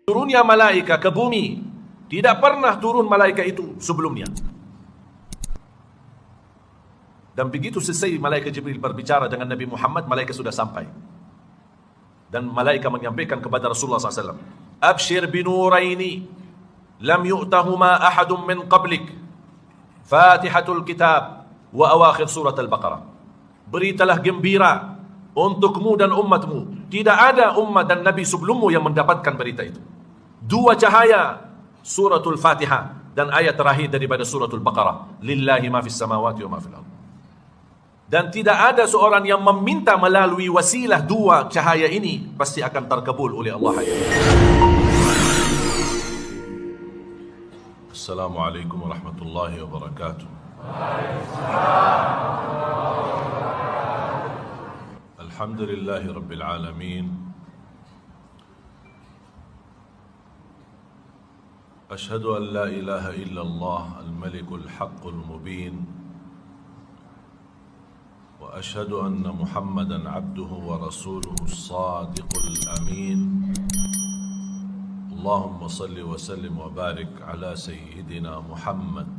Turunnya malaikat ke bumi, tidak pernah turun malaikat itu sebelumnya. Dan begitu selesai malaikat Jibril berbicara dengan Nabi Muhammad, malaikat sudah sampai. Dan malaikat menyampaikan kepada Rasulullah SAW, Abshir binuraini lam yu'tahuma ahadun min qablik, Fatihatul Kitab wa awakhir surat Al-Baqarah. Beritalah gembira untukmu dan umatmu, tidak ada umat dan Nabi sebelummu yang mendapatkan berita itu. Dua cahaya, suratul Fatihah dan ayat terakhir daripada suratul Baqarah, lillahi ma fis samawati wa ma fil ardh. Dan tidak ada seorang yang meminta melalui wasilah dua cahaya ini pasti akan terkabul oleh Allah. Assalamualaikum warahmatullahi wabarakatuh. Alhamdulillahi rabbil alamin. Ashhadu an la ilaha illallah al-malikul haqqul mubin. وأشهد أن محمدًا عبده ورسوله الصادق الأمين. اللهم صل وسلم وبارك على سيدنا محمد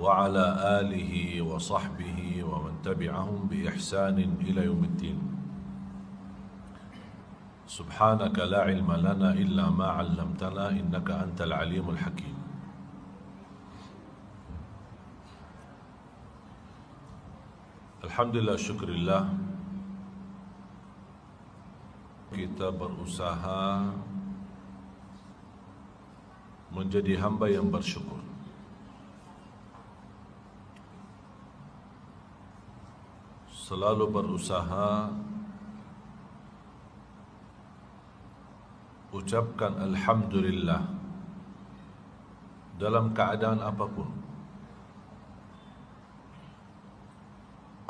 وعلى آله وصحبه ومن تبعهم بإحسان إلى يوم الدين. سبحانك لا علم لنا إلا ما علمتنا إنك أنت العليم الحكيم. Alhamdulillah, syukurillah, kita berusaha menjadi hamba yang bersyukur. Selalu berusaha ucapkan Alhamdulillah dalam keadaan apapun.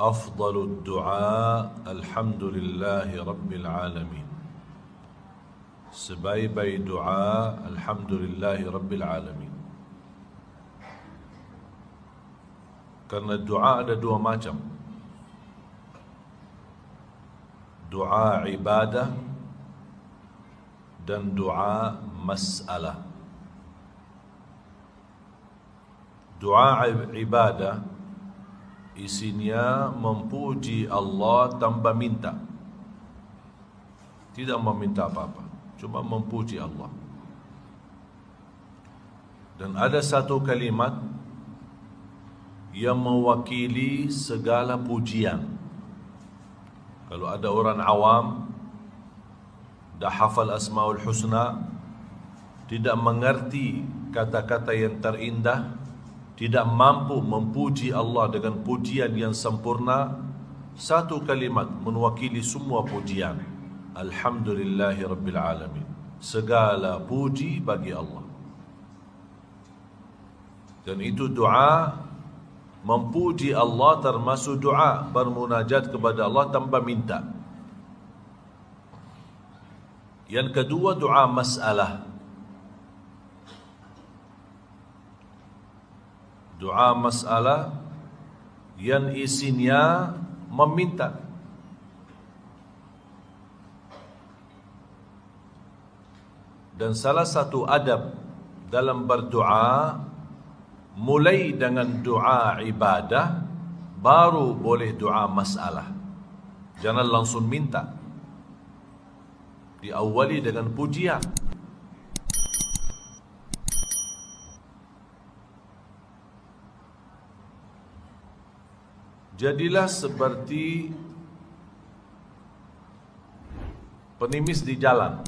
Afdalud du'a alhamdulillahi rabbil alamin. Sebaik-baik doa alhamdulillahi rabbil alamin. Karena doa ada dua macam. Doa ibadah dan doa masalah. Doa ibadah isinya memuji Allah tanpa minta, tidak meminta apa-apa, cuma memuji Allah. Dan ada satu kalimat yang mewakili segala pujian. Kalau ada orang awam dah hafal Asmaul Husna, tidak mengerti kata-kata yang terindah, tidak mampu memuji Allah dengan pujian yang sempurna, satu kalimat mewakili semua pujian. Alhamdulillahi rabbil alamin. Segala puji bagi Allah. Dan itu doa memuji Allah, termasuk doa bermunajat kepada Allah tanpa minta. Yang kedua, doa masalah. Doa masalah yang isinya meminta. Dan salah satu adab dalam berdoa, mulai dengan doa ibadah, baru boleh doa masalah. Jangan langsung minta. Diawali dengan pujian. Jadilah seperti pengemis di jalan,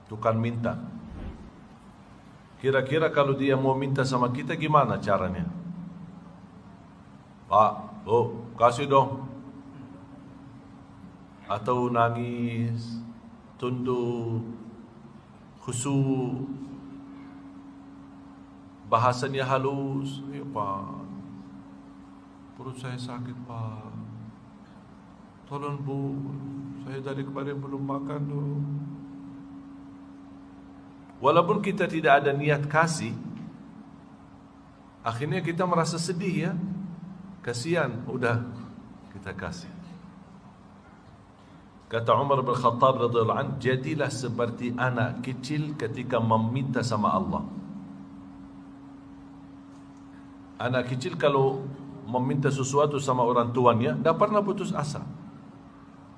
tukang minta. Kira-kira kalau dia mau minta sama kita gimana caranya? Pak, kasih dong. Atau nangis, tunduk, khusyuk, bahasanya halus. Ya Pak, perut saya sakit Pak, tolong Bu, saya dari kemarin belum makan tuh. Walaupun kita tidak ada niat kasih, akhirnya kita merasa sedih ya. Kasihan, udah kita kasih. Kata Umar bin Khattab radhiyallahu anhu, jadilah seperti anak kecil ketika meminta sama Allah. Anak kecil kalau meminta sesuatu sama orang tuanya, tak pernah putus asa.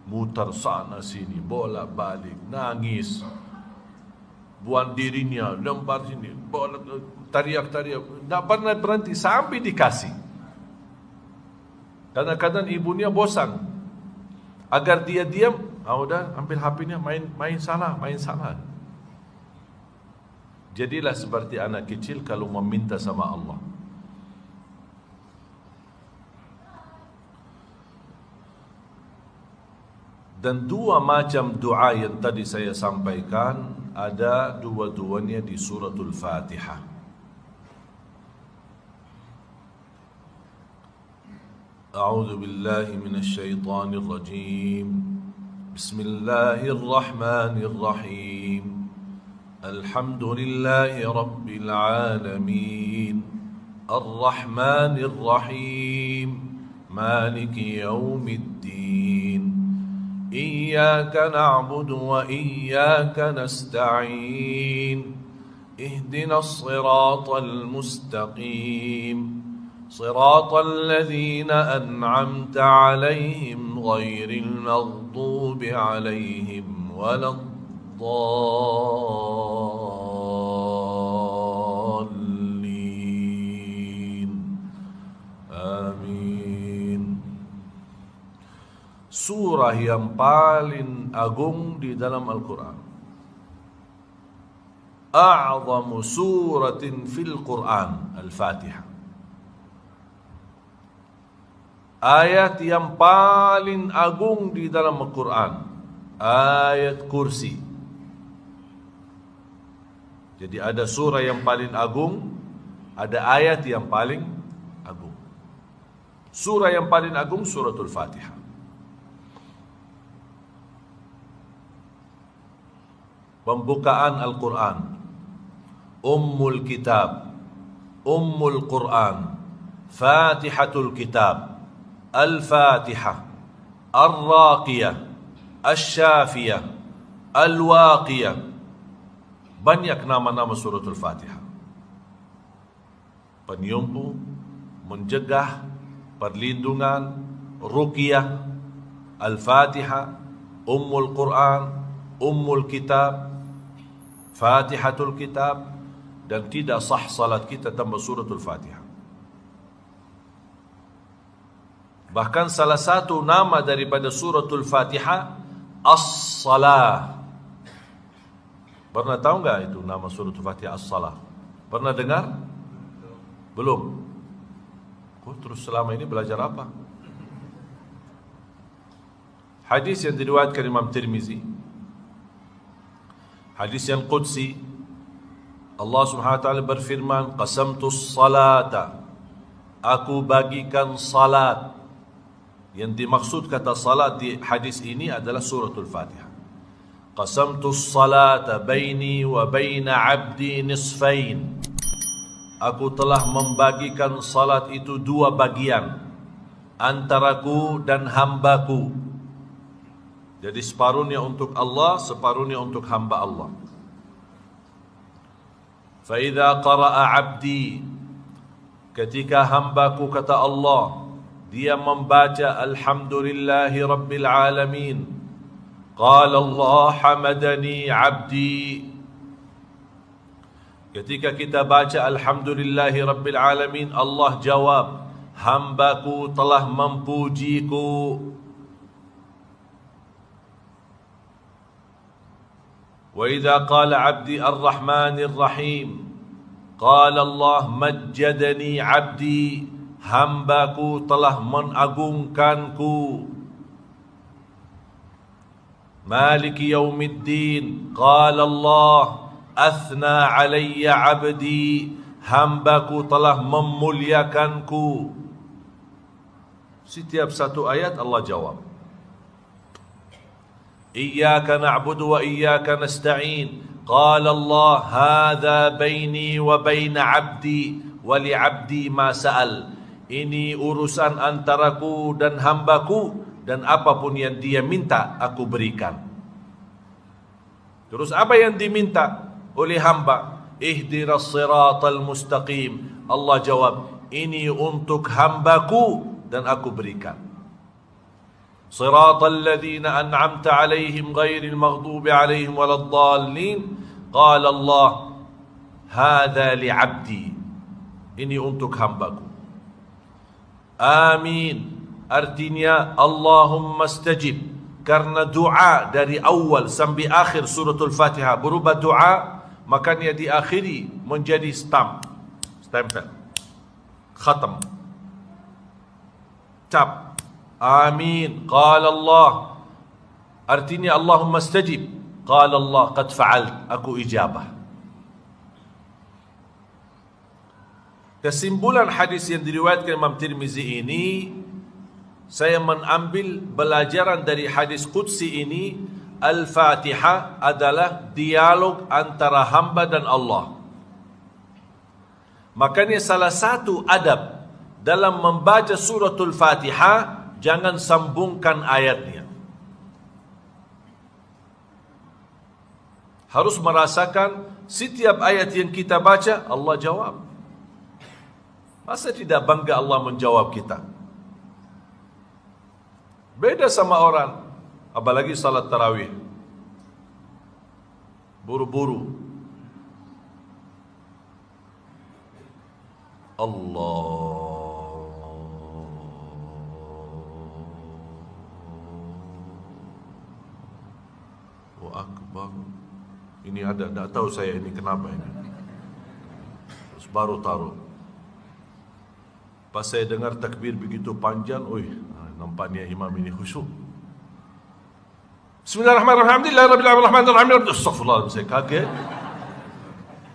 Mutar sana sini, bolak balik, nangis, buang dirinya, lempar sini, bolak, teriak-teriak, tak pernah berhenti sampai dikasih. Kadang-kadang ibunya bosan. Agar dia diam, udah ambil HP-nya, main sana. Jadilah seperti anak kecil kalau meminta sama Allah. Dan dua macam doa yang tadi saya sampaikan ada dua-duanya di suratul Fatihah. أعوذ بالله من الشيطان الرجيم بسم الله الرحمن الرحيم الحمد لله رب العالمين الرحمن الرحيم مالك يوم الدين إياك نعبد وإياك نستعين اهدنا الصراط المستقيم صراط الذين أنعمت عليهم غير المغضوب عليهم ولا الضالين آمين. Surah yang paling agung di dalam Al-Quran, a'zamu suratin fil Quran, Al-Fatihah. Ayat yang paling agung di dalam Al-Quran, ayat kursi. Jadi ada surah yang paling agung, ada ayat yang paling agung. Surah yang paling agung suratul Fatihah. Pembukaan Al-Quran, Ummul Kitab, Ummul Quran, Fatihatul Kitab, Al-Fatihah, Ar-Raqiyah, Asy-Syafiyah, Al-Waqiyah. Banyak nama-nama suratul Fatihah. Penyembuh, mencegah, perlindungan, ruqyah, Al-Fatihah, Ummul Quran, Ummul Kitab, Fatihatul Kitab. Dan tidak sah salat kita tanpa suratul Fatihah. Bahkan salah satu nama daripada suratul Fatihah, As-Salah. Pernah tahu enggak itu nama suratul Fatihah, As-Salah? Pernah dengar? Belum? Terus selama ini belajar apa? Hadis yang diriwayatkan Imam Tirmizi, hadis yang qudsi, Allah Subhanahu wa taala berfirman, qasamtus salata, aku bagikan salat. Yang dimaksud kata salat di hadis ini adalah suratul Fatihah. Qasamtus salata baini wa baina abdi nisfain. Aku telah membagikan salat itu dua bagian, antaraku dan hambaku. Jadi separuhnya untuk Allah, separuhnya untuk hamba Allah. Fa idza qara'a 'abdi, ketika hambaku, kata Allah, dia membaca alhamdulillahi rabbil alamin, qala Allah hamadani 'abdi. Ketika kita baca alhamdulillahi rabbil alamin, Allah jawab, hambaku telah memujiku. Wa idza qala 'abdi ar-rahmanir rahim, qala Allah majjadani 'abdi, hambaku telah mengagungkanku. Maliki yaumiddin, qala Allah athna 'alayya 'abdi, hambaku telah memuliakanku. Setiap satu ayat Allah jawab. Iyyaka na'budu wa iyyaka nasta'in, qala Allah hadza baini wa baina 'abdi wa li 'abdi ma sa'al. ini urusan antaraku dan hambaku, dan apapun yang dia minta aku berikan. Terus apa yang diminta oleh hamba? Ihdinas siratal mustaqim. Allah jawab, ini untuk hambaku dan aku berikan. Siratal ladzina an'amta alaihim ghairil maghdubi alaihim waladdallin. Qala Allah, hadza li'abdi. Ini untuk hambaku. Amin. Artinya Allahumma stajib. Karena doa dari awal sampai akhir suratul Fatihah berubah doa, makanya diakhiri menjadi stempel, khatam, cap. Amin. Qala Allah. Artinya Allahumma stajib. Qala Allah, qad fa'alt. Aku ijabah. Kesimpulan hadis yang diriwayatkan Imam Tirmizi ini, saya mengambil pelajaran dari hadis qudsi ini. Al-Fatihah adalah dialog antara hamba dan Allah. Makanya salah satu adab dalam membaca suratul Fatihah, jangan sambungkan ayatnya. Harus merasakan setiap ayat yang kita baca Allah jawab. Masa tidak bangga Allah menjawab kita? Beda sama orang, apalagi salat tarawih, buru-buru. Allahu Akbar. Ini ada, tak tahu saya ini kenapa ini. Terus baru taruh. Pas saya dengar takbir begitu panjang, nampaknya imam ini khusyuk. Bismillahirrahmanirrahim. Alhamdulillahirrahmanirrahim. Astagfirullah, saya kaget.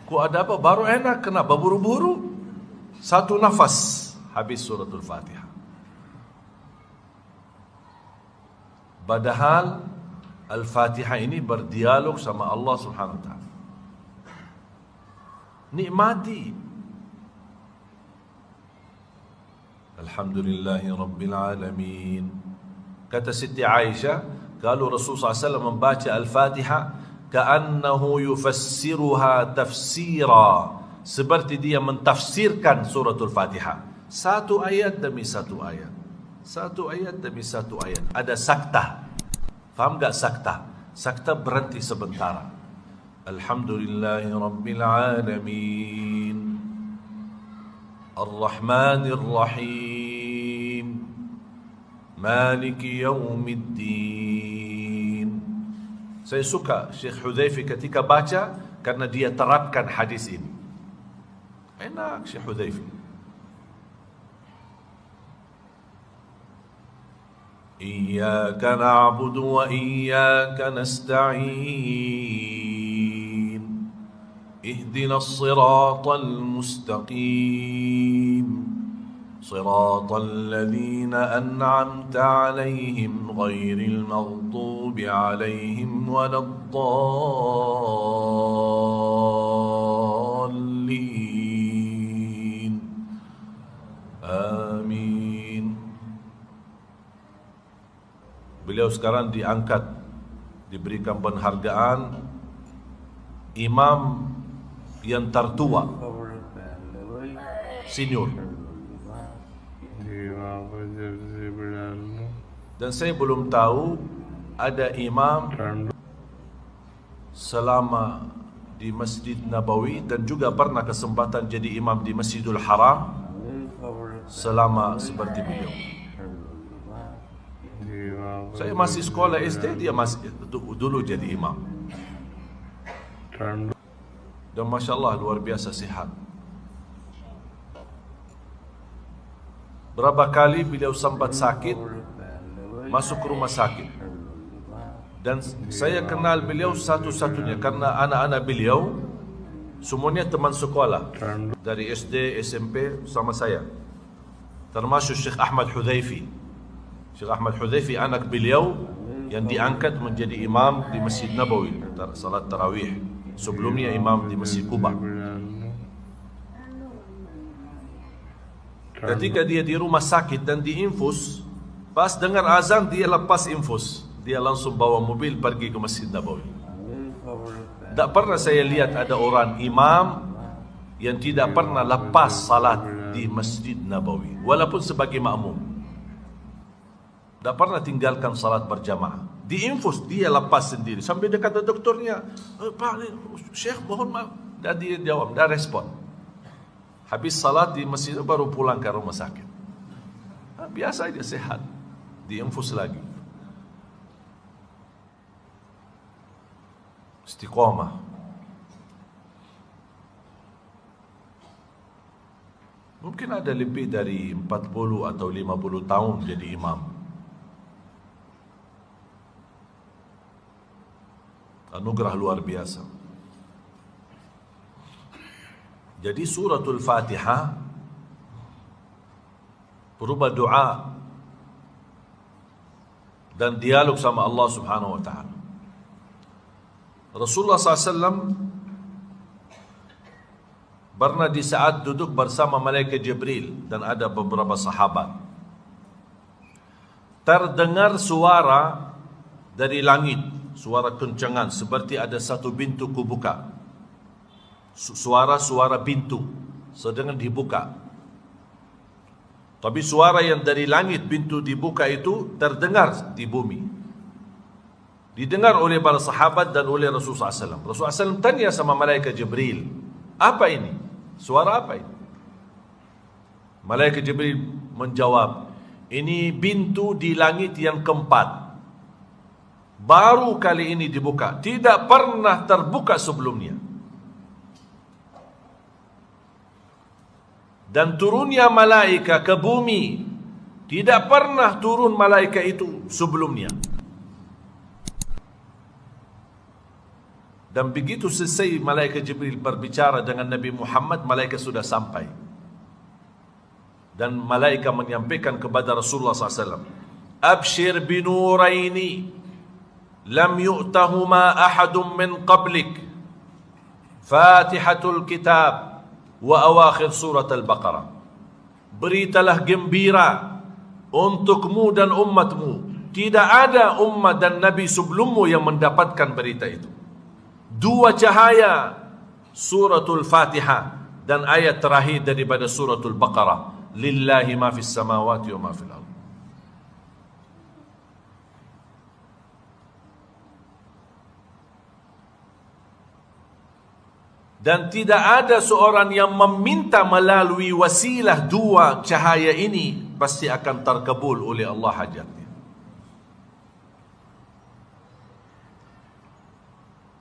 Kok ada apa? Baru enak, kenapa buru-buru? Satu nafas habis suratul Fatihah. Padahal Al-Fatihah ini berdialog sama Allah Subhanahu wa taala. Nikmati. Alhamdulillahi Rabbil Alamin. Kata Siti Aisyah, kalau Rasulullah SAW membaca Al-Fatihah, ka'annahu yufassiruha tafsira, seperti dia mentafsirkan suratul Fatihah. Satu ayat demi satu ayat. Satu ayat demi satu ayat. Ada saktah. Faham tak saktah? Saktah berhenti sebentar. Alhamdulillahi Rabbil Alamin. Ar-Rahmanir Rahim. Maliki Yawmiddin. Saya suka Syekh Hudzaifah ketika baca karena dia terapkan hadis ini. Enak Syekh Hudzaifah. Iyyaka na'budu wa iyyaka nasta'in. Ihdinas siratal mustaqim. Siratal ladzina an'amta 'alaihim ghairil maghdubi 'alaihim waladdallin. Amin. Beliau sekarang diangkat, diberikan penghargaan imam yang tertua, senior. Dan saya belum tahu ada imam selama di Masjid Nabawi dan juga pernah kesempatan jadi imam di Masjidul Haram selama seperti beliau. Saya masih sekolah SD, dia masih dulu jadi imam. Dan Masya Allah luar biasa sihat. Berapa kali beliau sempat sakit, masuk ke rumah sakit. Dan saya kenal beliau satu-satunya karena anak-anak beliau semuanya teman sekolah dari SD, SMP sama saya. Termasuk Syekh Ahmad Hudzaifah. Syekh Ahmad Hudzaifah anak beliau yang diangkat menjadi imam di Masjid Nabawi salat tarawih. Sebelumnya imam di Masjid Quba. Ketika dia di rumah sakit dan diinfus, pas dengar azan dia lepas infus, dia langsung bawa mobil pergi ke Masjid Nabawi. Tak pernah saya lihat ada orang imam yang tidak pernah lepas salat di Masjid Nabawi, walaupun sebagai makmum. Tak pernah tinggalkan salat berjamaah. Diinfus dia lepas sendiri sampai dia kata doktornya, Pak, Syekh mohon maaf. Dan dia jawab, dah respon. Habis salat di masjid baru pulang ke rumah sakit. Biasa aja, sehat. Diinfus lagi. Istiqamah. Mungkin ada lebih dari 40 atau 50 tahun jadi imam. Anugerah luar biasa. Jadi suratul Fatihah berupa doa dan dialog sama Allah Subhanahu wa taala. Rasulullah SAW pernah di saat duduk bersama malaikat Jibril dan ada beberapa sahabat, terdengar suara dari langit, suara kencangan seperti ada satu pintu kubuka. Suara-suara pintu sedang dibuka. Tapi suara yang dari langit pintu dibuka itu terdengar di bumi. Didengar oleh para sahabat dan oleh Rasulullah SAW. Rasulullah SAW tanya sama malaikat Jibril, apa ini? Suara apa ini? Malaikat Jibril menjawab, ini pintu di langit yang keempat. Baru kali ini dibuka, tidak pernah terbuka sebelumnya. Dan turunnya malaika ke bumi, tidak pernah turun malaika itu sebelumnya. Dan begitu selesai malaikat Jibril berbicara dengan Nabi Muhammad, malaikat sudah sampai. Dan malaikat menyampaikan kepada Rasulullah SAW, Abshir binuraini lam yu'tahuma ahadun min qablik, Fatihatul Kitab wa awakhir surat Al-Baqarah. Beritalah gembira untukmu dan umatmu. Tidak ada umat dan nabi sebelummu yang mendapatkan berita itu. Dua cahaya, suratul Fatihah dan ayat terakhir daripada suratul Baqarah. Lillahi ma fis samawati wa ma fil ardh. Dan tidak ada seorang yang meminta melalui wasilah dua cahaya ini pasti akan terkabul oleh Allah hajatnya.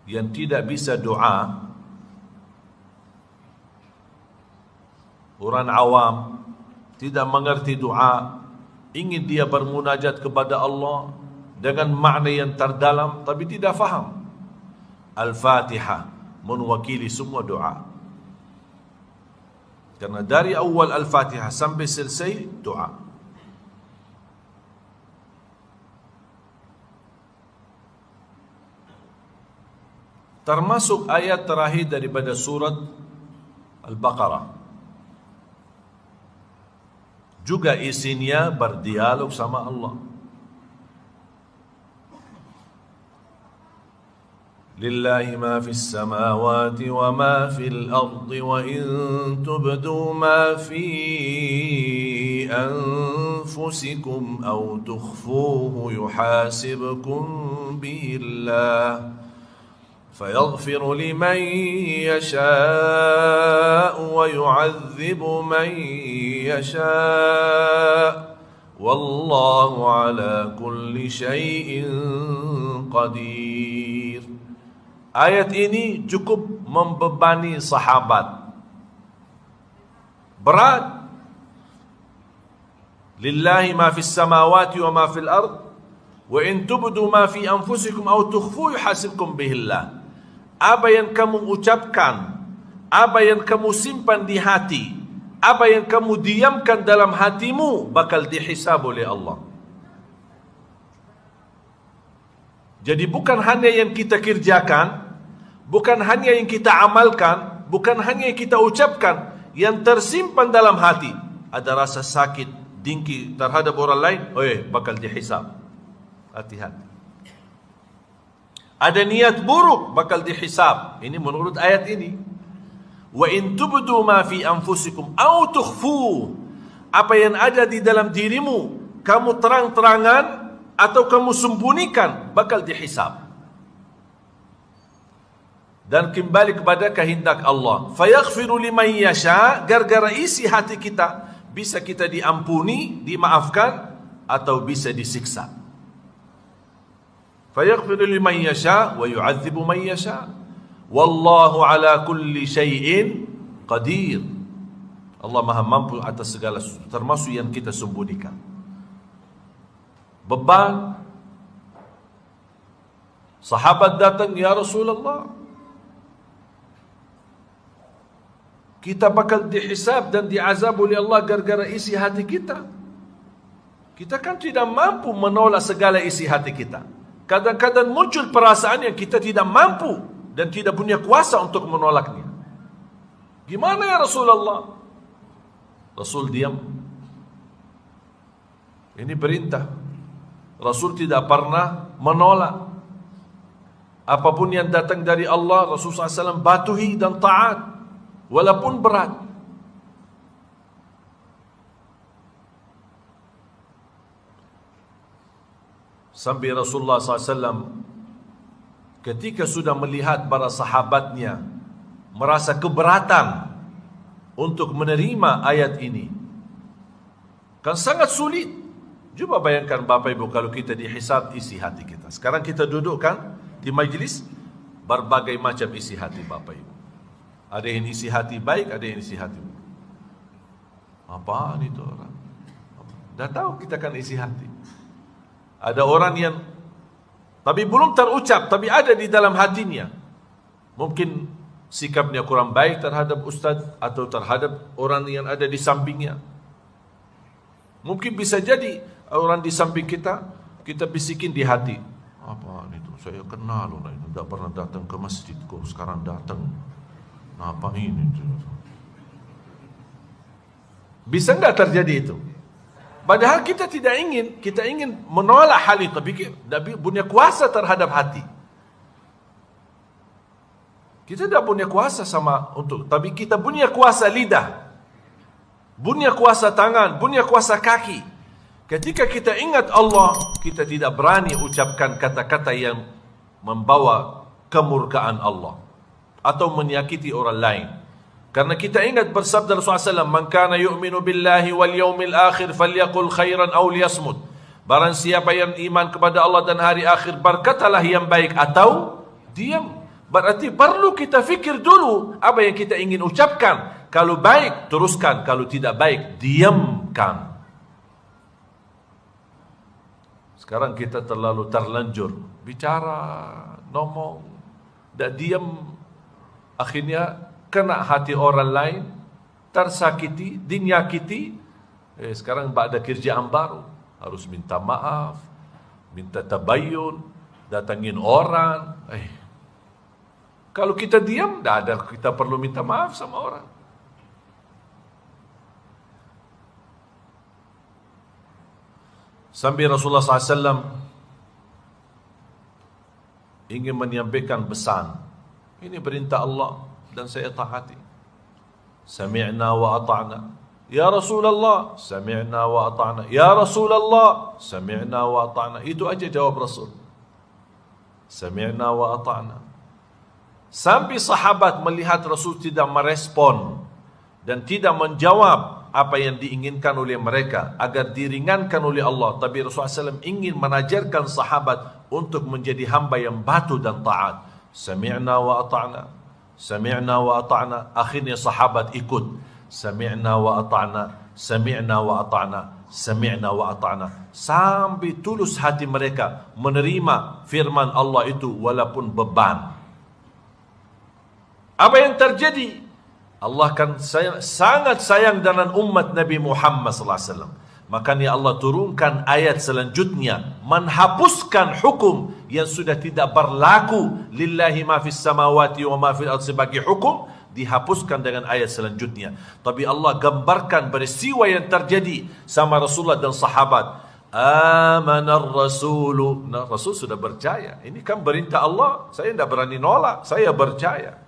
Yang tidak bisa doa, orang awam tidak mengerti doa, ingin dia bermunajat kepada Allah dengan makna yang terdalam tapi tidak faham. Al-Fatihah menwakili semua doa. Karena dari awal Al-Fatihah sampai selesai doa. Termasuk ayat terakhir daripada surat Al-Baqarah. Juga isinya berdialog sama Allah. Lillahi ma fis samawati wa ma fil ardi wa in tubdu ma fi anfusikum aw tukhfuhu yuhasibkum billah فيغفر لمن يشاء ويعذب من يشاء والله على كل شيء قدير. Ayat ini cukup membebani sahabat. Berat. Lillahi ma fis samawati wa ma fil ard wa in tubdu ma fi anfusikum aw tukhfu yuhasibkum bihillah. Apa yang kamu ucapkan, apa yang kamu simpan di hati, apa yang kamu diamkan dalam hatimu bakal dihisab oleh Allah. Jadi bukan hanya yang kita kerjakan, bukan hanya yang kita amalkan, bukan hanya yang kita ucapkan, yang tersimpan dalam hati ada rasa sakit, dengki terhadap orang lain, bakal dihisab. Hati-hati. Ada niat buruk, bakal dihisab. Ini menurut ayat ini. Wa in tubdu ma fi anfusikum aw tukhfu, apa yang ada di dalam dirimu kamu terang-terangan atau kamu sembunyikan, bakal dihisab. Dan kembali kepada kehendak Allah. Fayaghfiru liman yasha, gara-gara isi hati kita, bisa kita diampuni, dimaafkan, atau bisa disiksa. Fayaghfiru liman yasha wa yu'adzibu man yasha. Wallahu ala kulli syai'in qadir. Allah Maha mampu atas segala sesuatu, termasuk yang kita sembunyikan. Beban. Sahabat datang, ya Rasulullah, kita bakal dihisab dan diazab oleh Allah gara-gara isi hati kita. Kita kan tidak mampu menolak segala isi hati kita. Kadang-kadang muncul perasaan yang kita tidak mampu dan tidak punya kuasa untuk menolaknya. Gimana ya Rasulullah? Rasul diam. Ini perintah. Rasul tidak pernah menolak. Apapun yang datang dari Allah, Rasul SAW patuhi dan taat, walaupun berat. Sampai Rasulullah SAW ketika sudah melihat para sahabatnya merasa keberatan untuk menerima ayat ini, kan sangat sulit. Coba bayangkan Bapak Ibu, kalau kita dihisab isi hati kita. Sekarang kita dudukkan di majlis, berbagai macam isi hati Bapak Ibu. Ada yang isi hati baik, ada yang isi hati buruk. Apaan itu orang? Dah tahu kita kan isi hati. Ada orang yang tapi belum terucap, tapi ada di dalam hatinya. Mungkin sikapnya kurang baik terhadap ustaz atau terhadap orang yang ada di sampingnya. Mungkin bisa jadi orang di samping kita, kita bisikin di hati. Apaan itu? Saya kenal orang itu, tidak pernah datang ke masjid kok, sekarang datang. Apa ini? Bisa enggak terjadi itu? Padahal kita tidak ingin, kita ingin menolak hal itu, tapi tidak punya kuasa terhadap hati. Kita tidak punya kuasa tapi kita punya kuasa lidah, punya kuasa tangan, punya kuasa kaki. Ketika kita ingat Allah, kita tidak berani ucapkan kata-kata yang membawa kemurkaan Allah atau menyakiti orang lain. Karena kita ingat bersabda Rasulullah SAW, "Man kana yu'minu billahi wal yawmil akhir falyaqul khairan aw liyasmut." Barang siapa yang iman kepada Allah dan hari akhir, berkatalah yang baik atau diam. Berarti perlu kita fikir dulu apa yang kita ingin ucapkan. Kalau baik, teruskan. Kalau tidak baik, diamkan. Sekarang kita terlalu terlanjur bicara, ngomong, dan diam. Akhirnya kena hati orang lain, tersakiti, dinyakiti. Sekarang ada kerjaan baru, harus minta maaf, minta tabayyun, datangin orang. Kalau kita diam, tidak ada kita perlu minta maaf sama orang. Sampai Rasulullah SAW ingin menyampaikan pesan. Ini perintah Allah dan saya taati. Sami'na wa ata'na. Ya Rasulullah, sami'na wa ata'na. Ya Rasulullah, sami'na wa ata'na. Itu aja jawab Rasul. Sami'na wa ata'na. Sampai sahabat melihat Rasul tidak merespon dan tidak menjawab apa yang diinginkan oleh mereka agar diringankan oleh Allah. Tapi Rasulullah SAW ingin mengajarkan sahabat untuk menjadi hamba yang patuh dan taat. Sami'na wa ata'na. Sami'na wa ata'na. Akhirnya sahabat ikut. Sami'na wa ata'na. Sami'na wa ata'na. Sami'na wa ata'na. Sampai tulus hati mereka menerima firman Allah itu walaupun beban. Apa yang terjadi? Allah kan sangat sayang dengan umat Nabi Muhammad SAW. Makanya Allah turunkan ayat selanjutnya menghapuskan hukum yang sudah tidak berlaku. Lillahi ma fis samawati wa ma fil ardi sebagai hukum, dihapuskan dengan ayat selanjutnya. Tapi Allah gambarkan peristiwa yang terjadi sama Rasulullah dan sahabat. Amanar Rasulu. Nah, Rasul sudah percaya. Ini kan perintah Allah. Saya tidak berani nolak. Saya percaya.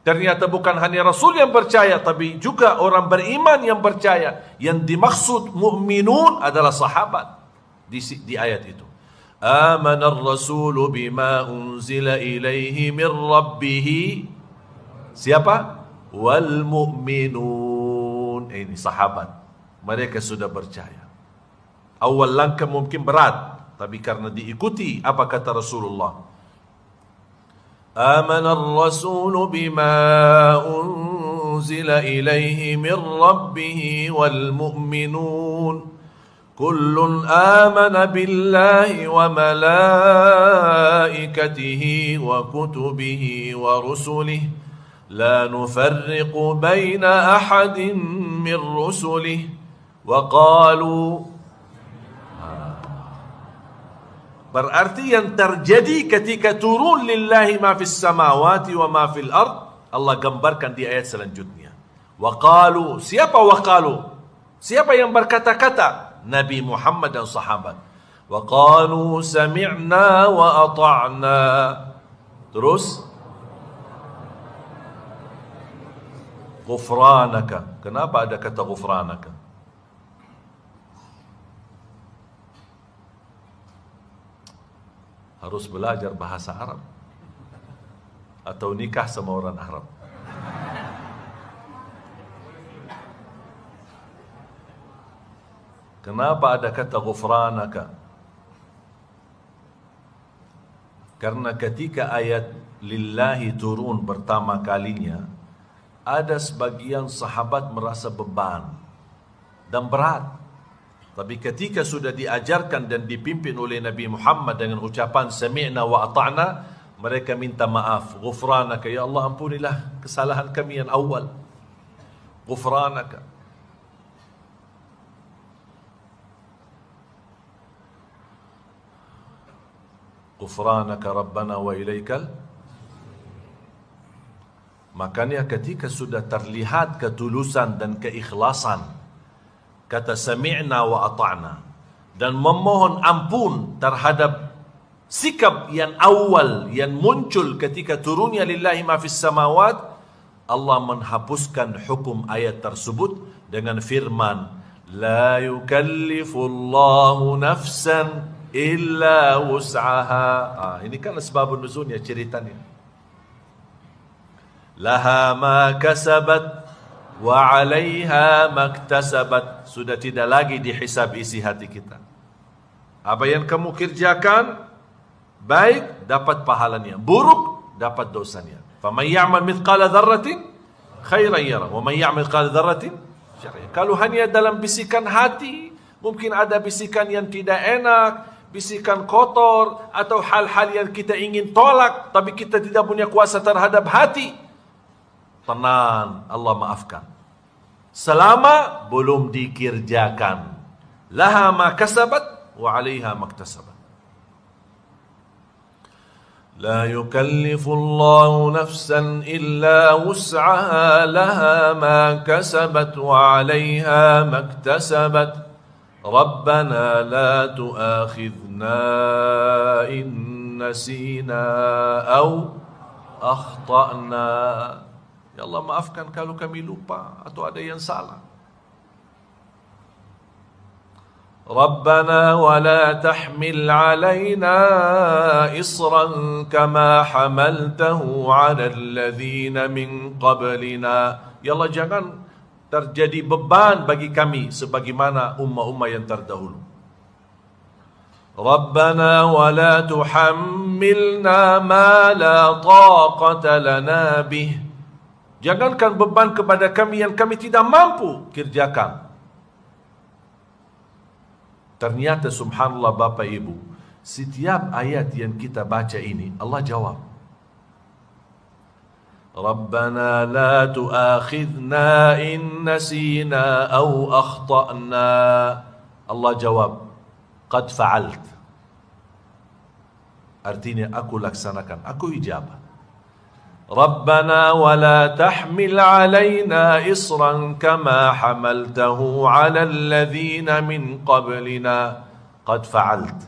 Ternyata bukan hanya Rasul yang percaya, tapi juga orang beriman yang percaya. Yang dimaksud mu'minun adalah sahabat di ayat itu. Amanar Rasulu bima unzila ilaihi min rabbihi. Siapa? Wal mu'minun. Ini sahabat. Mereka sudah percaya. Awal langkah mungkin berat, tapi karena diikuti apa kata Rasulullah. Amana ar-rasulu bima unzila ilaihi min rabbih wal mu'minun kullun amana billahi wa malaikatihi wa kutubihi wa rusulihi la nufarriqu baina ahadin min rusulihi wa qalu. Berarti yang terjadi ketika turun lillahi ma fis samawati wa ma fil ard, Allah gambarkan di ayat selanjutnya. Wa qalu, siapa wa qalu? Siapa yang berkata-kata? Nabi Muhammad dan sahabat. Wa qalu sami'na wa ata'na. Terus ghufranaka. Kenapa ada kata ghufranaka? Harus belajar bahasa Arab atau nikah sama orang Arab. Kenapa ada kata ghufranaka? Karena ketika ayat lillahi turun pertama kalinya, ada sebagian sahabat merasa beban dan berat. Tapi ketika sudah diajarkan dan dipimpin oleh Nabi Muhammad dengan ucapan sami'na wa ata'na, mereka minta maaf. Ghufranaka, ya Allah ampunilah kesalahan kami yang awal. Ghufranaka. Ghufranaka Rabbana wa ilaikal. Makanya ketika sudah terlihat ketulusan dan keikhlasan, kata sami'na wa ata'na, dan memohon ampun terhadap sikap yang awal yang muncul ketika turunnya lillahi ma fis samawat, Allah menghapuskan hukum ayat tersebut dengan firman la yukallifullahu nafsan illa wus'aha. Ini kan sebab nuzulnya ceritanya. Laha ma kasabat wa 'alaiha maktasabat. Sudah tidak lagi dihisab isi hati kita. Apa yang kamu kerjakan baik dapat pahalanya, buruk dapat dosanya. Faman ya'mal mithqala dzarratin khairan yara wa man ya'mal mithqala dzarratin syarran. Kalau hanya dalam bisikan hati, mungkin ada bisikan yang tidak enak, bisikan kotor atau hal-hal yang kita ingin tolak, tapi kita tidak punya kuasa terhadap hati. Tenang, Allah maafkan. Selama belum dikerjakan. Laha ma kasabat wa 'alaiha maktasabat. La yukallifu Allahu nafsan illa wus'aha laha ma kasabat wa 'alaiha maktasabat. Rabbana la tu'akhidhna in nasina aw akhta'na. Ya Allah maafkan kalau kami lupa atau ada yang salah. Rabbana wa la tahmil alaina isran kama hamaltahu ala alladhina min qablina. Ya Allah jangan terjadi beban bagi kami sebagaimana ummah-ummah yang terdahulu. Rabbana wa la tuhammilna ma la taqata lana bih. Jangankan beban kepada kami yang kami tidak mampu kerjakan. Ternyata subhanallah Bapak Ibu, setiap ayat yang kita baca ini Allah jawab. Rabbana la tu'akhidna in nasina aw akhta'na. Allah jawab, qad fa'alt. Artinya aku laksanakan, aku ijabah. Rabbana wa la tahmil alaina isran kama hamaltahu ala alladhina min qablina qad fa'alt.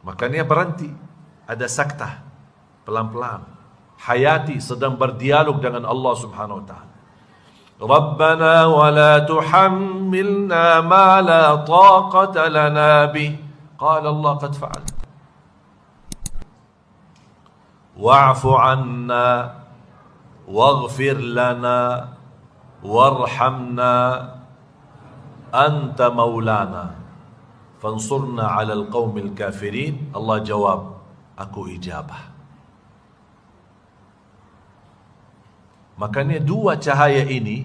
Makanya berhenti, ada saktah, pelan-pelan. Hayati sedang berdialog dengan Allah Subhanahu wa taala. Rabbana wa la tuhammilna ma la taqata lana bih. Qala Allah qad fa'alt. Wa'fu 'anna waghfir lana warhamna anta maulana fansurna 'alal qaumil kafirin. Allah jawab, aku ijabah. Makanya dua cahaya ini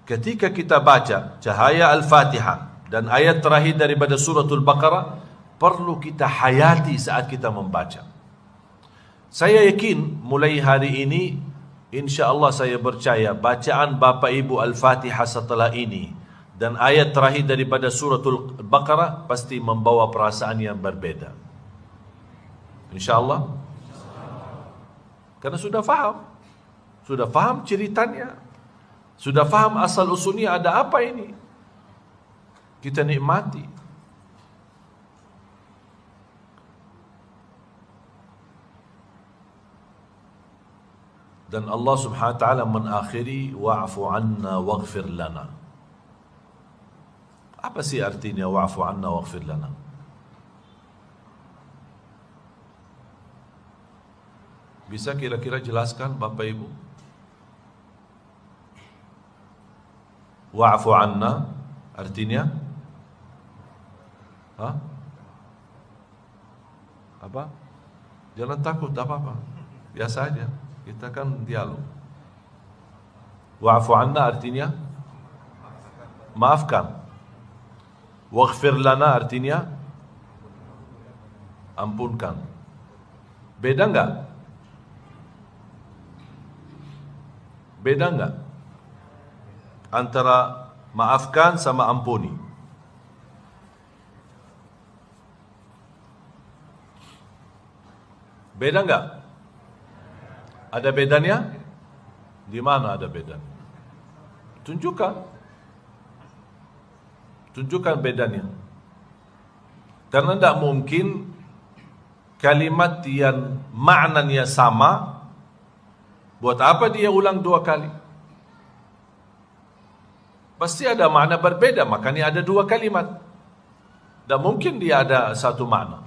ketika kita baca cahaya Al-Fatihah dan ayat terakhir daripada suratul Baqarah perlu kita hayati saat kita membaca. Saya yakin mulai hari ini insya-Allah saya percaya bacaan Bapak Ibu Al-Fatihah setelah ini dan ayat terakhir daripada suratul Baqarah pasti membawa perasaan yang berbeda. Insya-Allah. Karena sudah faham ceritanya, sudah faham asal usulnya ada apa ini. Kita nikmati. Dan Allah Subhanahu wa taala mengakhiri wa'fu 'anna waghfir lana. Apa sih artinya wa'fu 'anna waghfir lana? Bisa kira-kira jelaskan Bapak Ibu? Wa'fu 'anna artinya apa? Jangan takut, apa-apa. Biasa aja. Kita kan dialog. Wa'fu 'anna artinya maafkan. Waghfir lana artinya ampunkan. Beda enggak? Beda enggak? Antara maafkan sama ampuni. Beda enggak? Ada bedanya? Di mana ada bedanya? Tunjukkan. Tunjukkan bedanya. Karena tidak mungkin kalimat yang maknanya sama, buat apa dia ulang dua kali? Pasti ada makna berbeda, makanya ada dua kalimat. Dan mungkin dia ada satu makna.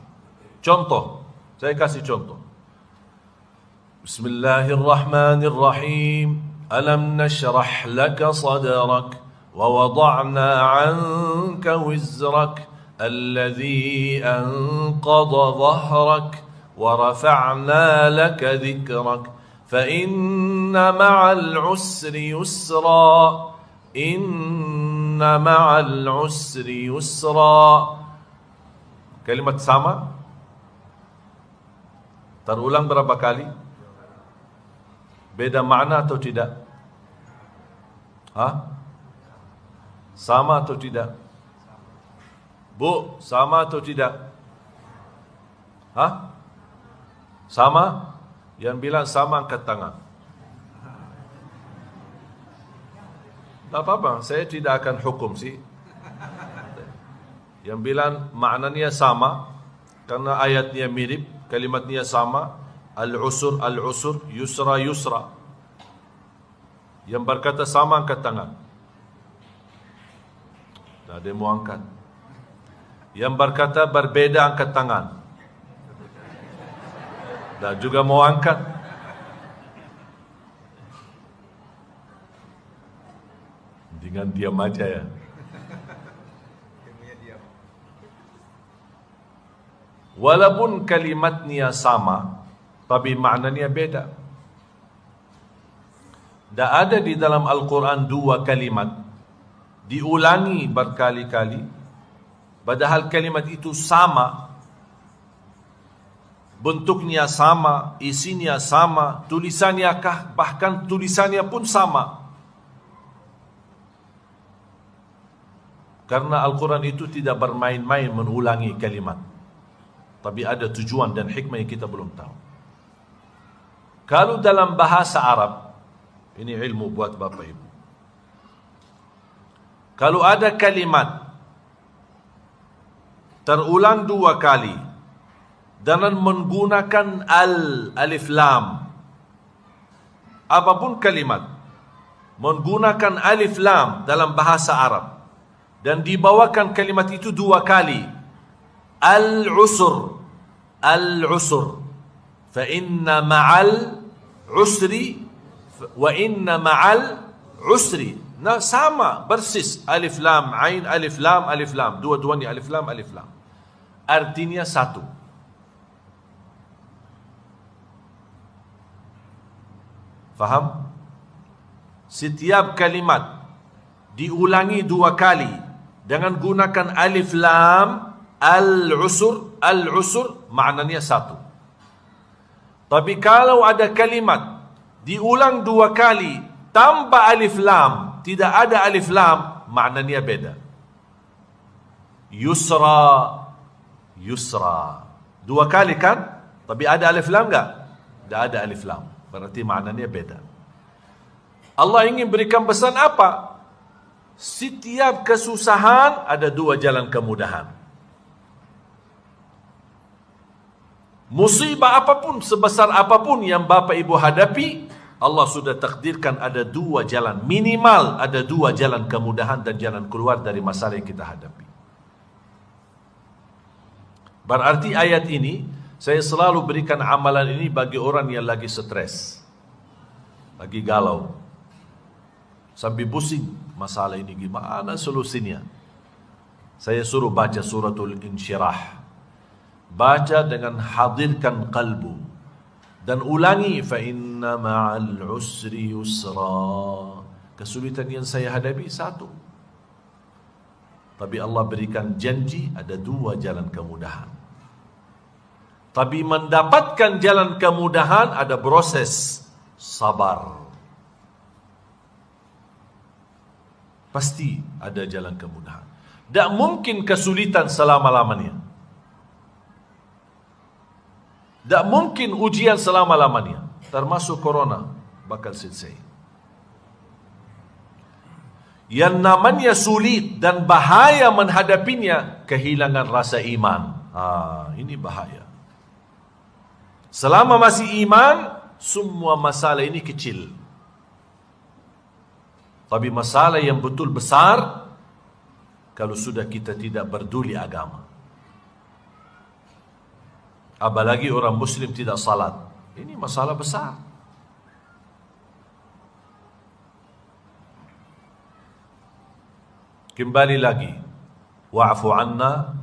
Contoh, saya kasih contoh. Bismillahirrahmanirrahim. Alam nashrah laka sadrak wa wada'na 'anka wizrak alladhi anqadha dhahrak wa rafa'na laka dhikrak fa inna ma'al 'usri yusra. Inna ma'al usri yusra. Kalimat sama. Terulang berapa kali? Beda makna atau tidak? Sama atau tidak? Bu, sama atau tidak? Sama? Yang bilang sama angkat tangan. Tak apa-apa, saya tidak akan hukum sih. Yang bilang maknanya sama, karena ayatnya mirip, kalimatnya sama. Al-usur, al-usur, yusra, yusra. Yang berkata sama, angkat tangan. Tak ada yang mau angkat. Yang berkata berbeda, angkat tangan. Tak juga mau angkat. Dengan diam aja ya. Walaupun kalimatnya sama, tapi maknanya beda. Tak ada di dalam Al-Quran dua kalimat diulangi berkali-kali, padahal kalimat itu sama, bentuknya sama, isinya sama, tulisannya bahkan tulisannya pun sama. Karena Al-Quran itu tidak bermain-main mengulangi kalimat, tapi ada tujuan dan hikmah yang kita belum tahu. Kalau dalam bahasa Arab, ini ilmu buat Bapak Ibu. Kalau ada kalimat terulang 2 kali dengan menggunakan alif lam, apapun kalimat menggunakan alif lam dalam bahasa Arab dan dibawakan kalimat itu 2 kali, al-usr, fa inna ma'al usri wa inna ma'al usri. Nah, sama persis, alif lam ain, alif lam, dua-duanya alif lam, artinya satu. Faham? Setiap kalimat diulangi 2 kali dengan gunakan alif lam, al-usr, maknanya satu. Tapi kalau ada kalimat diulang 2 kali tanpa alif lam, tidak ada alif lam, maknanya beda. Yusra, 2 kali kan? Tapi ada alif lam enggak? Tidak ada alif lam. Berarti maknanya beda. Allah ingin berikan pesan apa? Setiap kesusahan ada 2 jalan kemudahan. Musibah apapun, sebesar apapun yang Bapak Ibu hadapi, Allah sudah takdirkan ada 2 jalan. Minimal ada 2 jalan kemudahan dan jalan keluar dari masalah yang kita hadapi. Berarti ayat ini, saya selalu berikan amalan ini bagi orang yang lagi stres, lagi galau, sampai pusing masalah ini gimana solusinya. Saya suruh baca suratul Insyirah. Baca dengan hadirkan kalbu dan ulangi, fa inna ma'al usri yusra. Kesulitan yang saya hadapi satu, tapi Allah berikan janji ada 2 jalan kemudahan. Tapi mendapatkan jalan kemudahan ada proses sabar. Pasti ada jalan kemudahan. Tak mungkin kesulitan selama-lamanya. Tak mungkin ujian selama-lamanya. Termasuk corona bakal selesai. Yang namanya sulit dan bahaya menghadapinya, kehilangan rasa iman. Ini bahaya. Selama masih iman, semua masalah ini kecil. Tapi masalah yang betul besar, kalau sudah kita tidak peduli agama. Apalagi orang Muslim tidak salat. Ini masalah besar. Kembali lagi, wa'fu anna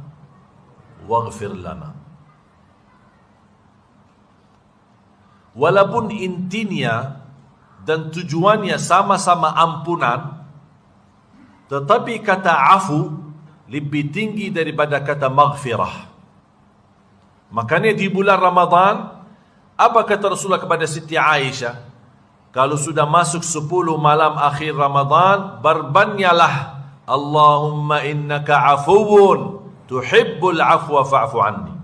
waghfir lana. Walaupun intinya dan tujuannya sama-sama ampunan, tetapi kata afu lebih tinggi daripada kata maghfirah. Makanya di bulan Ramadan, apa kata Rasulullah kepada Siti Aisyah? Kalau sudah masuk 10 malam akhir Ramadan, berbanyalah, Allahumma innaka afuwun tuhibbul afwa fa'fu anni.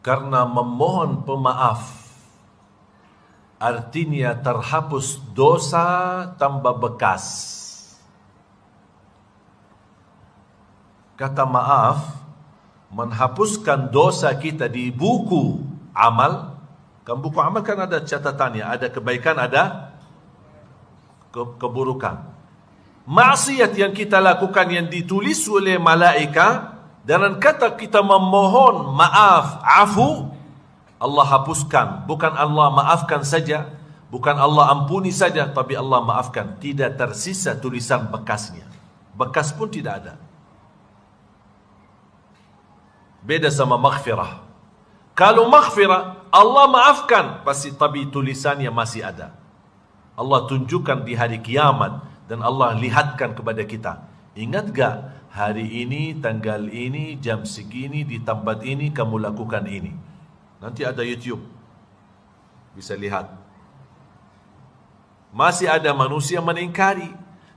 Karena memohon pemaaf artinya terhapus dosa tambah bekas. Kata maaf menghapuskan dosa kita di buku amal. Kan buku amal kan ada catatannya, ada kebaikan, ada keburukan. Maksiat yang kita lakukan yang ditulis oleh malaikat, dengan kata kita memohon maaf, afu, Allah hapuskan. Bukan Allah maafkan saja, bukan Allah ampuni saja, tapi Allah maafkan. Tidak tersisa tulisan bekasnya. Bekas pun tidak ada. Beda sama maghfirah. Kalau maghfirah, Allah maafkan, pasti tapi tulisannya masih ada. Allah tunjukkan di hari kiamat dan Allah lihatkan kepada kita. Ingat gak hari ini, tanggal ini, jam segini, di tempat ini kamu lakukan ini. Nanti ada YouTube, bisa lihat. Masih ada manusia mengingkari.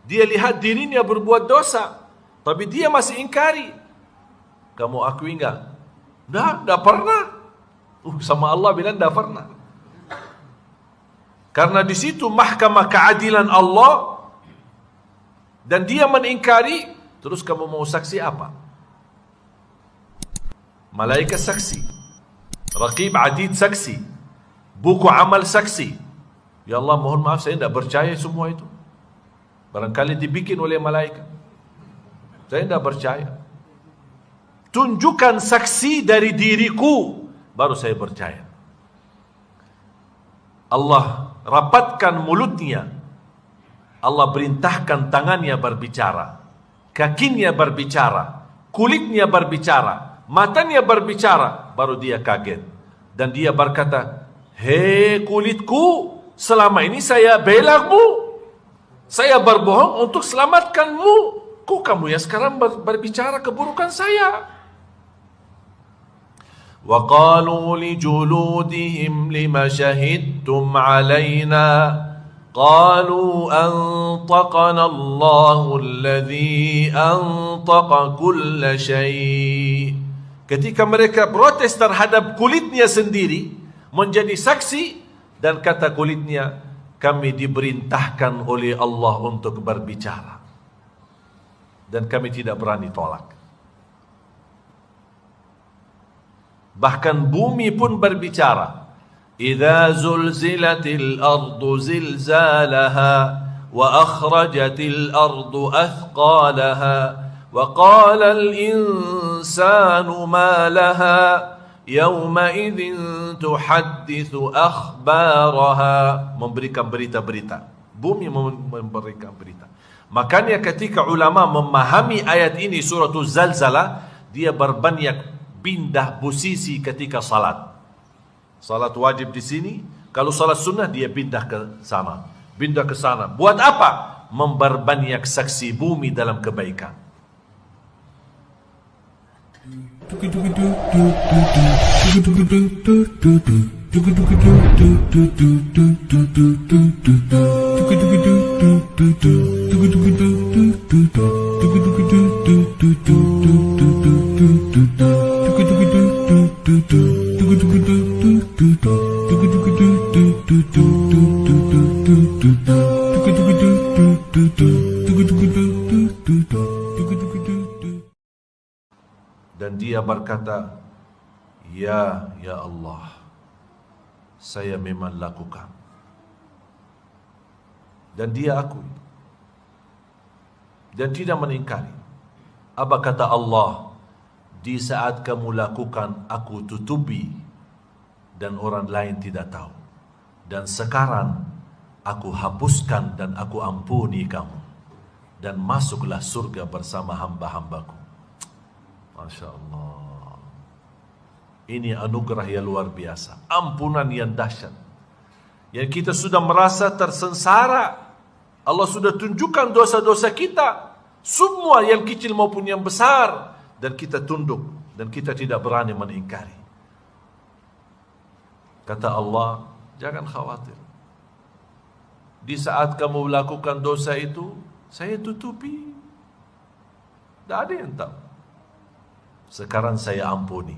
Dia lihat dirinya berbuat dosa, tapi dia masih ingkari. Kamu akui enggak? Tidak pernah. Sama Allah bilang tidak pernah. Karena di situ mahkamah keadilan Allah dan dia mengingkari, terus kamu mau saksi apa? Malaikat saksi, Raqib Atid saksi, buku amal saksi. Ya Allah, mohon maaf saya tidak percaya semua itu. Barangkali dibikin oleh malaikat. Saya tidak percaya. Tunjukkan saksi dari diriku, baru saya percaya. Allah rapatkan mulutnya. Allah perintahkan tangannya berbicara, kakinya berbicara, kulitnya berbicara, matanya berbicara, baru dia kaget. Dan dia berkata, hei kulitku, selama ini saya belamu, saya berbohong untuk selamatkanmu. Kok kamu ya sekarang berbicara keburukan saya? وَقَالُوا لِجُلُودِهِمْ لِمَ شَهِدْتُمْ عَلَيْنَا قَالُوا أَنطَقَنَا اللَّهُ الَّذِي أَنطَقَ كُلَّ شَيْءٍ. Ketika mereka protes terhadap kulitnya sendiri menjadi saksi, dan kata kulitnya, kami diperintahkan oleh Allah untuk berbicara dan kami tidak berani tolak. Bahkan bumi pun berbicara. Idza zulzilatil ardu zilzalaha wa akhrajatil ardu athqalaha wa qala al insanu ma laha yawma idzin tuhadditsu akhbaraha. Memberikan berita-berita. Bumi memberikan berita. Makanya ketika ulama memahami ayat ini suratul Zalzalah, dia berbanyak pindah posisi ketika salat. Salat wajib di sini, kalau salat sunnah dia pindah ke sana, pindah ke sana. Buat apa? Memperbanyak saksi bumi dalam kebaikan. Dan dia berkata, Ya Allah, saya memang lakukan. Dan dia akui dan tidak mengingkari. Apa kata Allah? Di saat kamu lakukan, aku tutupi dan orang lain tidak tahu. Dan sekarang aku hapuskan dan aku ampuni kamu, dan masuklah surga bersama hamba-hambaku. Masya Allah. Ini anugerah yang luar biasa, ampunan yang dahsyat. Yang kita sudah merasa tersengsara, Allah sudah tunjukkan dosa-dosa kita, semua yang kecil maupun yang besar, dan kita tunduk dan kita tidak berani mengingkari. Kata Allah, jangan khawatir. Di saat kamu melakukan dosa itu, saya tutupi, tidak ada yang tahu. Sekarang saya ampuni.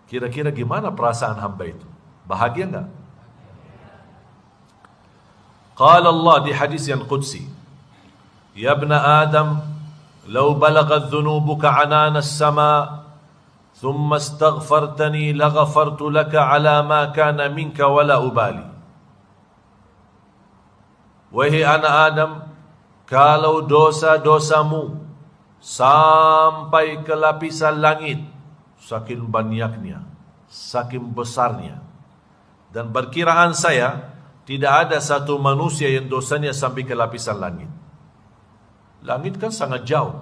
Kira-kira gimana perasaan hamba itu? Bahagia enggak? Qala Allah di hadis yang qudsi, Ya ibna Adam, law balagat dhunubuka anana as-sama, thumma astaghfartani laghafartu laka ala ma kana minka wala ubali. Wahai anak Adam, kalau dosa-dosamu sampai ke lapisan langit, saking banyaknya, saking besarnya, dan perkiraan saya tidak ada satu manusia yang dosanya sampai ke lapisan langit. Langit kan sangat jauh.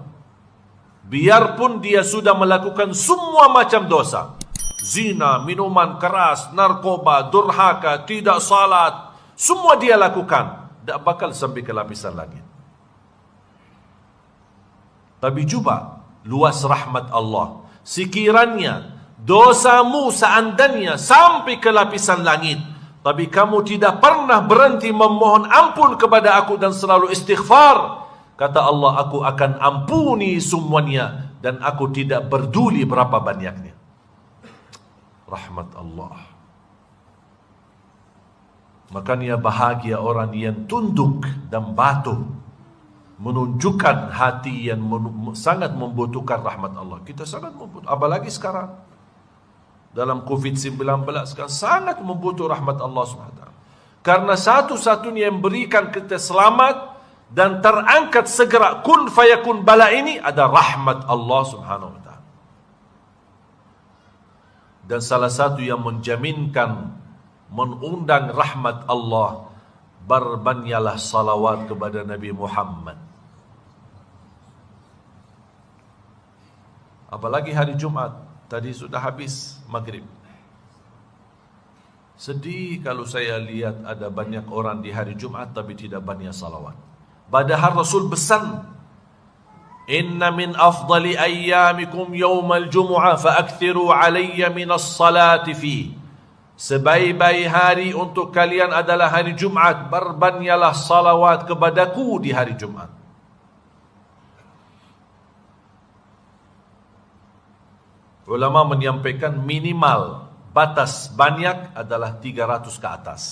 Biarpun dia sudah melakukan semua macam dosa, zina, minuman keras, narkoba, durhaka, tidak salat, semua dia lakukan, tidak bakal sampai ke lapisan langit. Tapi coba luas rahmat Allah. Sekiranya dosamu seandainya sampai ke lapisan langit, tapi kamu tidak pernah berhenti memohon ampun kepada aku dan selalu istighfar, kata Allah, aku akan ampuni semuanya dan aku tidak peduli berapa banyaknya. Rahmat Allah. Makanya bahagia orang yang tunduk dan patuh, menunjukkan hati yang sangat membutuhkan rahmat Allah. Kita sangat membutuhkan, apalagi sekarang dalam COVID-19 sekarang sangat membutuhkan rahmat Allah SWT. Karena satu-satunya yang berikan kita selamat dan terangkat segera kun fayakun bala ini ada rahmat Allah Subhanahu wa taala. Dan salah satu yang menjaminkan mengundang rahmat Allah, berbanyalah salawat kepada Nabi Muhammad. Apalagi hari Jumat, tadi sudah habis maghrib. Sedih kalau saya lihat ada banyak orang di hari Jumat tapi tidak banyak salawat. Padahal Rasul pesan, inna min afdali ayyamikum yawmal jumu'ah fa'akthiru alayya minas salati fi. Sebaik-baik hari untuk kalian adalah hari Jumat, berbanyalah salawat kepadaku di hari Jumat. Ulama menyampaikan minimal batas banyak adalah 300 ke atas.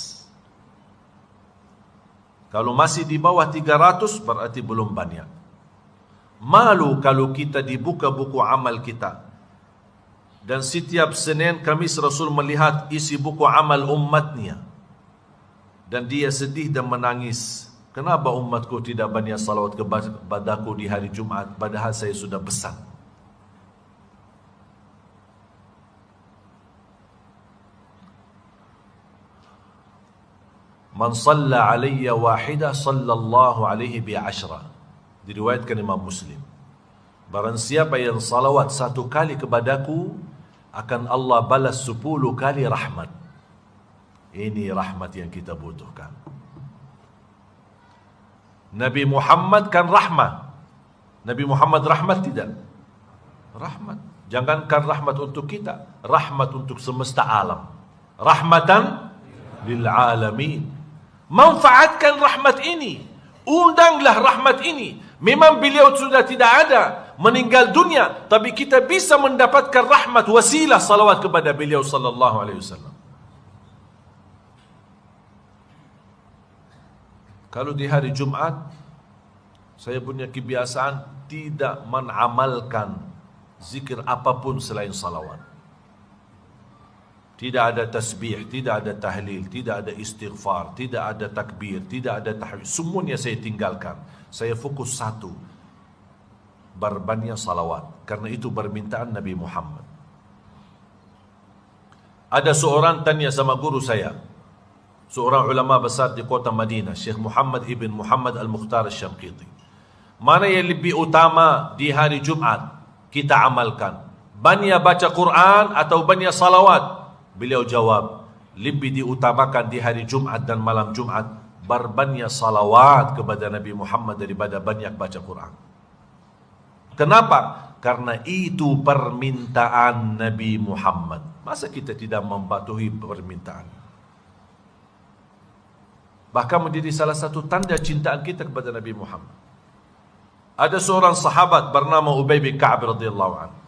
Kalau masih di bawah 300 berarti belum banyak. Malu kalau kita dibuka buku amal kita, dan setiap Senin Kamis Rasul melihat isi buku amal umatnya, dan dia sedih dan menangis. Kenapa umatku tidak banyak salawat kepadaku di hari Jumat, padahal saya sudah pesan. Man salla alayya wahida sallallahu alaihi bi ashra. Diriwayatkan Imam Muslim. Barang siapa yang salawat satu kali kepadaku, akan Allah balas 10 kali rahmat. Ini rahmat yang kita butuhkan. Nabi Muhammad kan rahmat. Nabi Muhammad rahmat tidak? Rahmat. Jangankan rahmat untuk kita, rahmat untuk semesta alam. Rahmatan lil alamin. Manfaatkan rahmat ini, undanglah rahmat ini. Memang beliau sudah tidak ada, meninggal dunia, tapi kita bisa mendapatkan rahmat, wasilah salawat kepada beliau sallallahu alaihi wasallam. Kalau di hari Jumat, saya punya kebiasaan tidak mengamalkan zikir apapun selain salawat. Tidak ada tasbih, tidak ada tahlil, tidak ada istighfar, tidak ada takbir, tidak ada tahmid. Semuanya saya tinggalkan. Saya fokus satu, berbanyak salawat. Karena itu permintaan Nabi Muhammad. Ada seorang tanya sama guru saya, seorang ulama besar di kota Madinah, Syekh Muhammad ibn Muhammad al-Mukhtar al-Shanqiti. Mana yang lebih utama di hari Jumat kita amalkan? Banyak baca Quran atau banyak salawat? Beliau jawab, lebih diutamakan di hari Jumat dan malam Jumat berbanyak salawat kepada Nabi Muhammad daripada banyak baca Quran. Kenapa? Karena itu permintaan Nabi Muhammad. Masa kita tidak mematuhi permintaan? Bahkan menjadi salah satu tanda cintaan kita kepada Nabi Muhammad. Ada seorang sahabat bernama Ubay bin Ka'ab radhiyallahu anhu.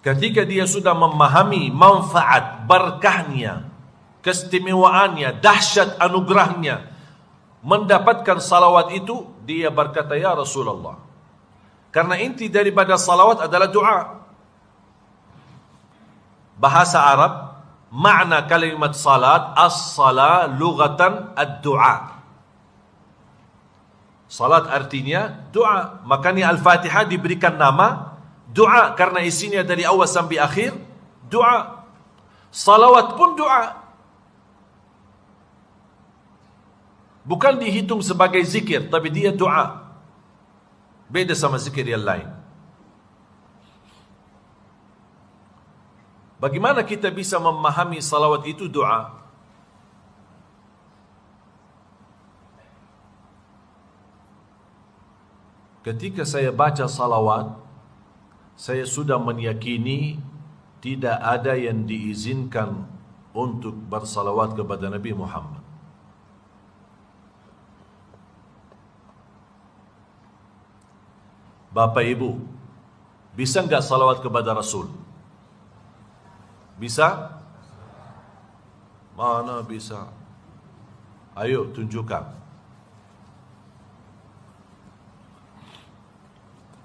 Ketika dia sudah memahami manfaat, berkahnya, keistimewaannya, dahsyat anugerahnya, mendapatkan salawat itu, dia berkata, ya Rasulullah, karena inti daripada salawat adalah doa. Bahasa Arab, makna kalimat salat, as-salah lughatan ad-du'a. Salat artinya doa. Makanya Al-Fatihah diberikan nama doa karena isinya dari awal sampai akhir doa. Salawat pun doa. Bukan dihitung sebagai zikir, tapi dia doa. Beda sama zikir yang lain. Bagaimana kita bisa memahami salawat itu doa? Ketika saya baca salawat, saya sudah meyakini tidak ada yang diizinkan untuk bersalawat kepada Nabi Muhammad. Bapak Ibu, bisa enggak salawat kepada Rasul? Bisa? Mana bisa? Ayo tunjukkan.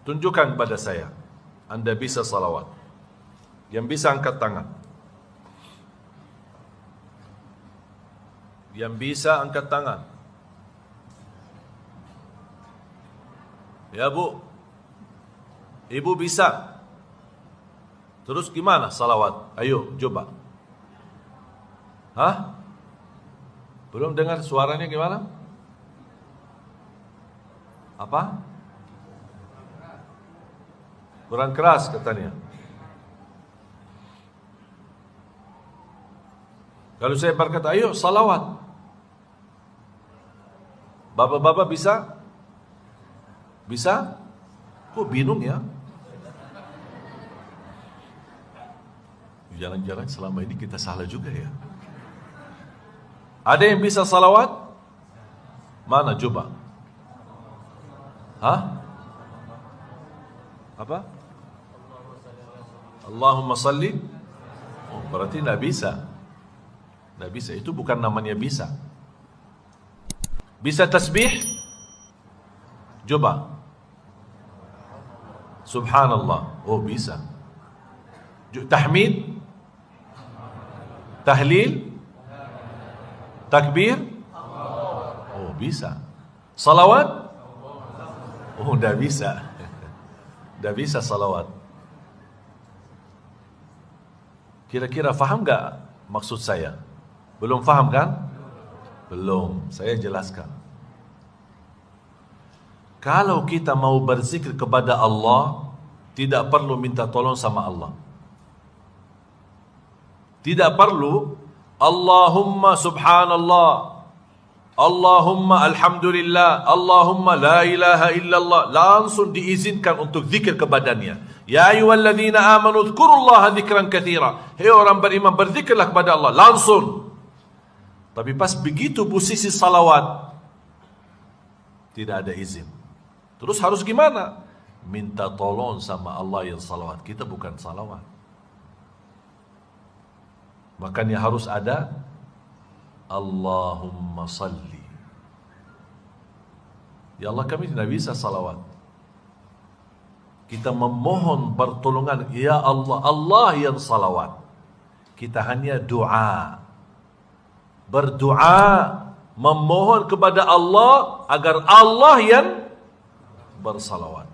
Tunjukkan kepada saya. Anda bisa salawat. Yang bisa angkat tangan. Yang bisa angkat tangan. Ya Bu. Ibu bisa. Terus gimana salawat? Ayo coba. Hah? Belum dengar suaranya gimana? Apa? Kurang keras katanya. Kalau saya berkata, ayo salawat. Bapak-bapak bisa? Bisa? Kok bingung ya? Jangan-jangan selama ini kita salah juga ya. Ada yang bisa salawat? Mana coba? Hah? Apa? Allahumma salli. Oh, berarti tidak bisa. Tidak bisa, itu bukan namanya bisa. Bisa tasbih? Coba. Subhanallah. Oh, bisa. Tahmid? Tahlil? Takbir? Oh, bisa. Salawat? Oh, dah bisa. Dah bisa salawat. Kira-kira faham gak maksud saya? Belum faham kan? Belum, saya jelaskan. Kalau kita mau berzikir kepada Allah, tidak perlu minta tolong sama Allah. Tidak perlu Allahumma subhanallah, Allahumma alhamdulillah, Allahumma la ilaha illallah. Langsung diizinkan untuk zikir kepadanya. Ya ayyuhalladzina amanu dzkurullaha dzikran katsira. Hei orang beriman, berzikirlah kepada Allah. Langsung. Tapi pas begitu posisi salawat, tidak ada izin. Terus harus gimana? Minta tolong sama Allah yang salawat. Kita bukan salawat. Makanya harus ada Allahumma salli. Ya Allah, kami tidak bisa salawat. Kita memohon pertolongan. Ya Allah, Allah yang salawat. Kita hanya doa. Berdoa. Memohon kepada Allah agar Allah yang bersalawat.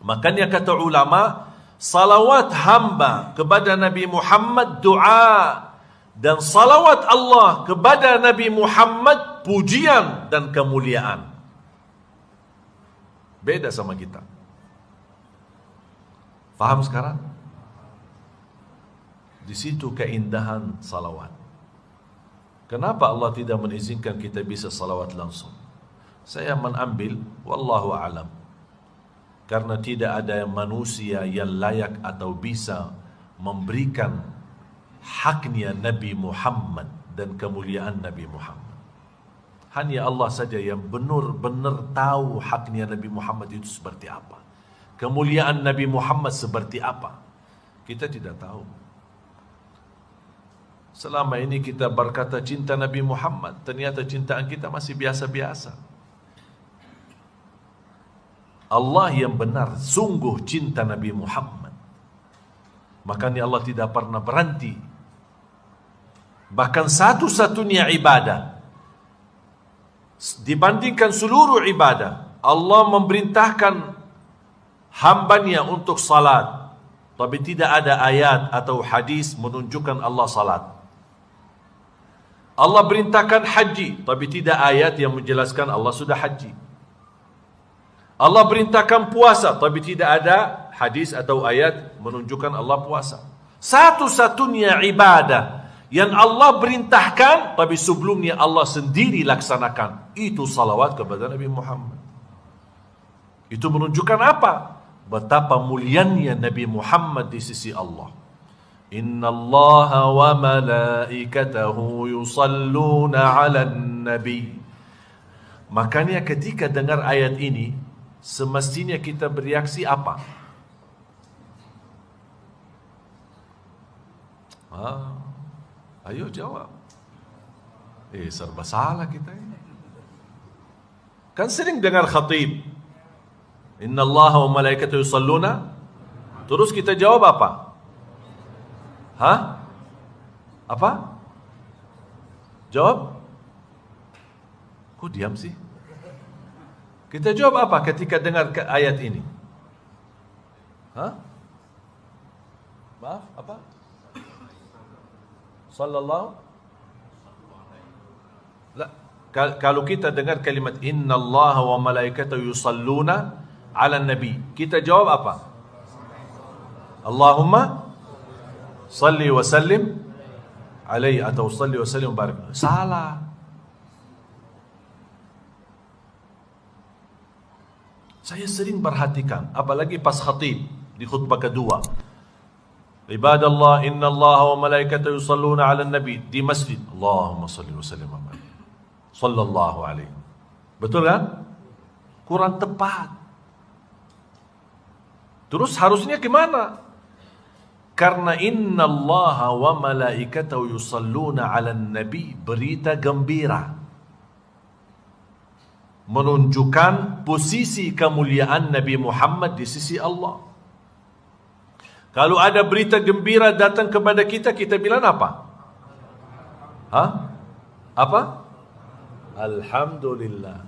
Makanya kata ulama, salawat hamba kepada Nabi Muhammad doa, dan salawat Allah kepada Nabi Muhammad pujian dan kemuliaan. Beda sama kita. Faham sekarang? Di situ keindahan salawat. Kenapa Allah tidak mengizinkan kita bisa salawat langsung? Saya mengambil, wallahu a'lam, karena tidak ada manusia yang layak atau bisa memberikan haknya Nabi Muhammad dan kemuliaan Nabi Muhammad. Hanya Allah saja yang benar-benar tahu haknya Nabi Muhammad itu seperti apa. Kemuliaan Nabi Muhammad seperti apa. Kita tidak tahu. Selama ini kita berkata cinta Nabi Muhammad, ternyata cintaan kita masih biasa-biasa. Allah yang benar sungguh cinta Nabi Muhammad. Makanya Allah tidak pernah berhenti. Bahkan satu-satunya ibadah dibandingkan seluruh ibadah, Allah memerintahkan hambanya untuk salat, tapi tidak ada ayat atau hadis menunjukkan Allah salat. Allah perintahkan haji, tapi tidak ayat yang menjelaskan Allah sudah haji. Allah perintahkan puasa, tapi tidak ada hadis atau ayat menunjukkan Allah puasa. Satu-satunya ibadah yang Allah perintahkan, tapi sebelumnya Allah sendiri laksanakan, itu salawat kepada Nabi Muhammad. Itu menunjukkan apa? Betapa mulianya Nabi Muhammad di sisi Allah. Inna Allah wa malaikatahu yusalluna ala nabi. Makanya ketika dengar ayat ini, semestinya kita bereaksi apa? Ayo jawab. Serba salah kita ini. Kan sering dengar khatib, Inna Allah wa malaikatahu yusalluna. Terus kita jawab apa? Apa? Jawab? Kok diam sih? Kita jawab apa ketika dengar ayat ini? Maaf, apa? Sallallahu? La. Kalau kita dengar kalimat Inna Allah wa malaikatahu yusalluna ala nabi, kita jawab apa? Allahumma salli wa sallim alaihi, atau salli wa sallim barik. Salah. Saya sering perhatikan, apalagi pas khatib di khutbah kedua, Ibadallah inna Allah wa malaikatahu yusalluna ala nabi, di masjid, Allahumma salli wa sallim alaihi sallallahu alaihi. Betul kan? Kurang tepat. Terus harusnya gimana? Karena inna Allah wa malaikatahu yusalluna ala nabi, berita gembira, menunjukkan posisi kemuliaan Nabi Muhammad di sisi Allah. Kalau ada berita gembira datang kepada kita, kita bilang apa? Apa? Alhamdulillah.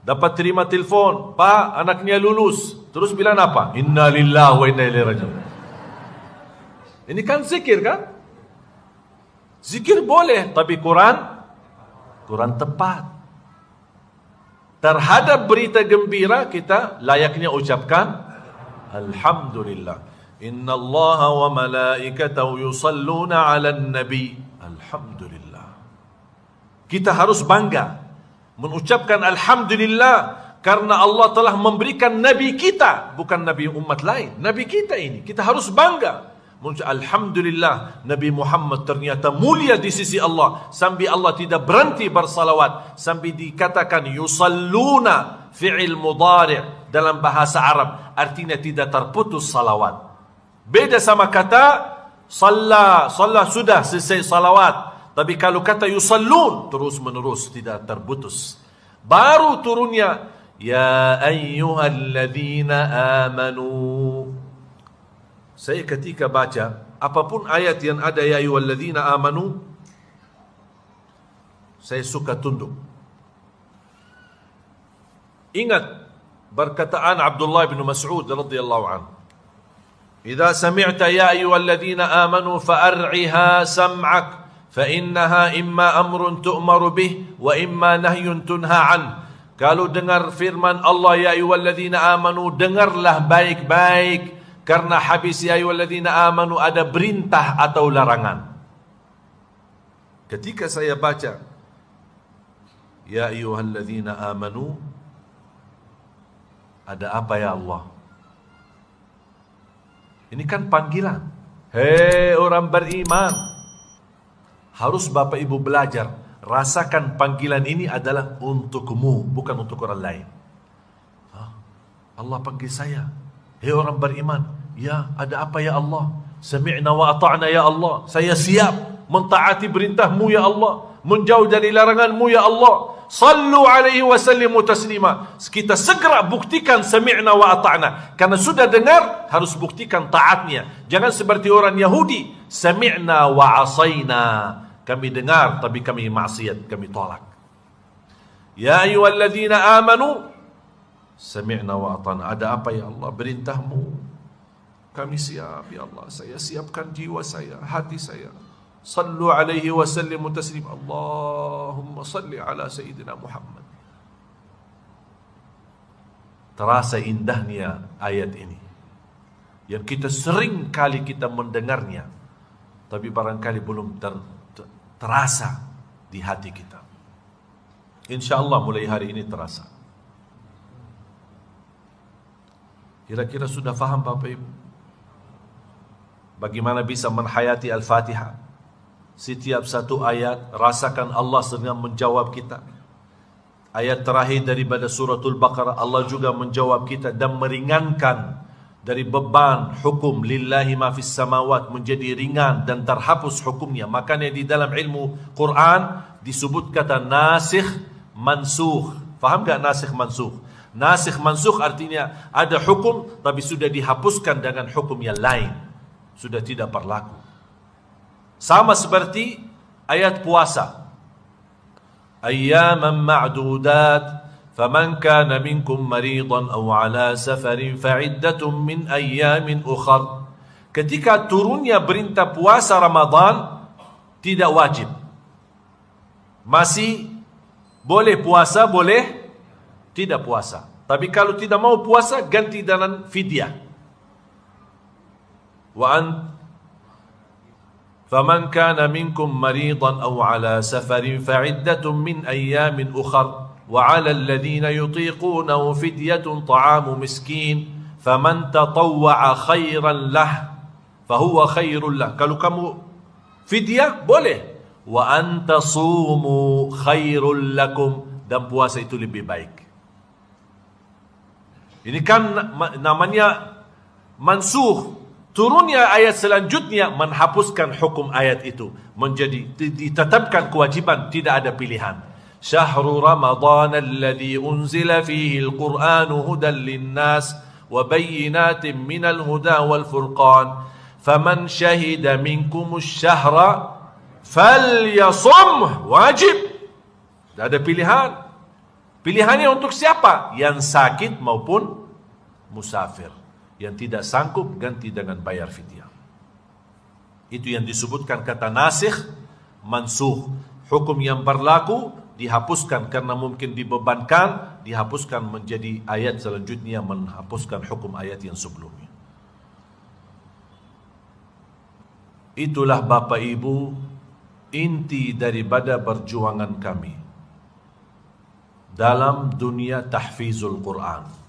Dapat terima telefon, Pak, anaknya lulus. Terus bilang apa? Inna lillahi wa inna ilaihi raji'un. Ini kan zikir kan? Zikir boleh, tapi kurang tepat. Terhadap berita gembira, kita layaknya ucapkan Alhamdulillah. Inna Allah wa malaikatahu yusalluna ala nabi. Alhamdulillah. Kita harus bangga mengucapkan Alhamdulillah, karena Allah telah memberikan Nabi kita, bukan Nabi umat lain, Nabi kita ini. Kita harus bangga. Alhamdulillah, Nabi Muhammad ternyata mulia di sisi Allah, sampai Allah tidak berhenti bersalawat, sampai dikatakan yusalluna, fi'il mudhari' dalam bahasa Arab, artinya tidak terputus salawat. Beda sama kata salla sudah selesai salawat. Tapi kalau kata yusallun, terus menerus, tidak terputus. Baru turunnya ya ayyuhalladzina amanu. Saya ketika baca apapun ayat yang ada ya ayyuhalladzina amanu, saya suka tunduk. Ingat perkataan Abdullah bin Mas'ud radhiyallahu anhu, "Idza sami'ta ya ayyuhalladzina amanu fa'ar'iha sam'ak fa innaha imma amrun tu'maru bih wa imma nahyun tunha an." Kalau dengar firman Allah ya ayyuhalladzina amanu, dengarlah baik-baik, karena habis ya ayyuhalladzina amanu ada perintah atau larangan. Ketika saya baca ya ayyuhalladzina amanu, ada apa ya Allah? Ini kan panggilan. Hei orang beriman. Harus Bapak Ibu belajar, rasakan panggilan ini adalah untukmu, bukan untuk orang lain. Allah panggil saya, hei orang beriman. Ya, ada apa ya Allah? Sami'na wa ata'na ya Allah. Saya siap mentaati perintahmu ya Allah, menjauh dari laranganmu ya Allah. Sallu alaihi wa sallimu taslima. Kita segera buktikan sami'na wa ata'na. Karena sudah dengar, harus buktikan taatnya. Jangan seperti orang Yahudi, sami'na wa asayna. Kami dengar tapi kami maksiat, kami tolak. Ya ayyuhalladzina amanu, sami'na wa ata'na. Ada apa ya Allah? Perintahmu. Kami siap ya Allah. Saya siapkan jiwa saya, hati saya. Sallu alaihi wa sallimu taslim. Allahumma salli ala Sayyidina Muhammad. Terasa indahnya ayat ini, yang kita sering kali kita mendengarnya, tapi barangkali belum terasa di hati kita. InsyaAllah mulai hari ini terasa. Kira-kira sudah faham Bapak Ibu bagaimana bisa menghayati Al-Fatihah? Setiap satu ayat rasakan Allah sedang menjawab kita. Ayat terakhir daripada suratul Baqarah, Allah juga menjawab kita dan meringankan dari beban hukum lillahi ma fis samawat, menjadi ringan dan terhapus hukumnya. Makanya di dalam ilmu Quran disebut kata nasikh mansukh. Faham tak nasikh mansukh? Nasikh mansukh artinya ada hukum tapi sudah dihapuskan dengan hukum yang lain, sudah tidak berlaku. Sama seperti ayat puasa, ayyaman ma'dudat faman kana minkum maridan aw ala safarin fa'iddatun min ayyamin ukhar. Ketika turunnya perintah puasa Ramadan, tidak wajib, masih boleh puasa, boleh tidak puasa. Tapi kalau tidak mau puasa, ganti dengan fidyah. فَمَنْ كَانَ مِنْكُمْ مَرِيضًا أَوْ عَلَى سَفَرٍ فَعِدَّةٌ مِنْ أَيَّامٍ أُخَرَ وَعَلَى الَّذِينَ يُطِيقُونَهُ فِدْيَةٌ طَعَامُ مِسْكِينٍ فَمَنْ تَطَوَّعَ خَيْرًا لَهُ فَهُوَ خَيْرٌ لَهُ. Kalau kamu fidyah, boleh. وَأَنْ تَصُومُوا خَيْرٌ لَكُمْ, dan puasa itu lebih baik. Ini kan namanya mansukh. Turunnya ayat selanjutnya menghapuskan hukum ayat itu, menjadi ditetapkan kewajiban, tidak ada pilihan. Syahrul Ramadan alladhi unzila fihi al-Qur'anu hudan lin-nas wa bayyinatin minal huda wal furqan faman syahida minkumus syahra falyasum. Wajib. Tidak ada pilihan. Pilihannya untuk siapa? Yang sakit maupun musafir. Yang tidak sanggup, ganti dengan bayar fidyah. Itu yang disebutkan kata nasikh mansukh. Hukum yang berlaku dihapuskan karena mungkin dibebankan, dihapuskan menjadi ayat selanjutnya menghapuskan hukum ayat yang sebelumnya. Itulah Bapak Ibu inti daripada perjuangan kami dalam dunia tahfizul Quran.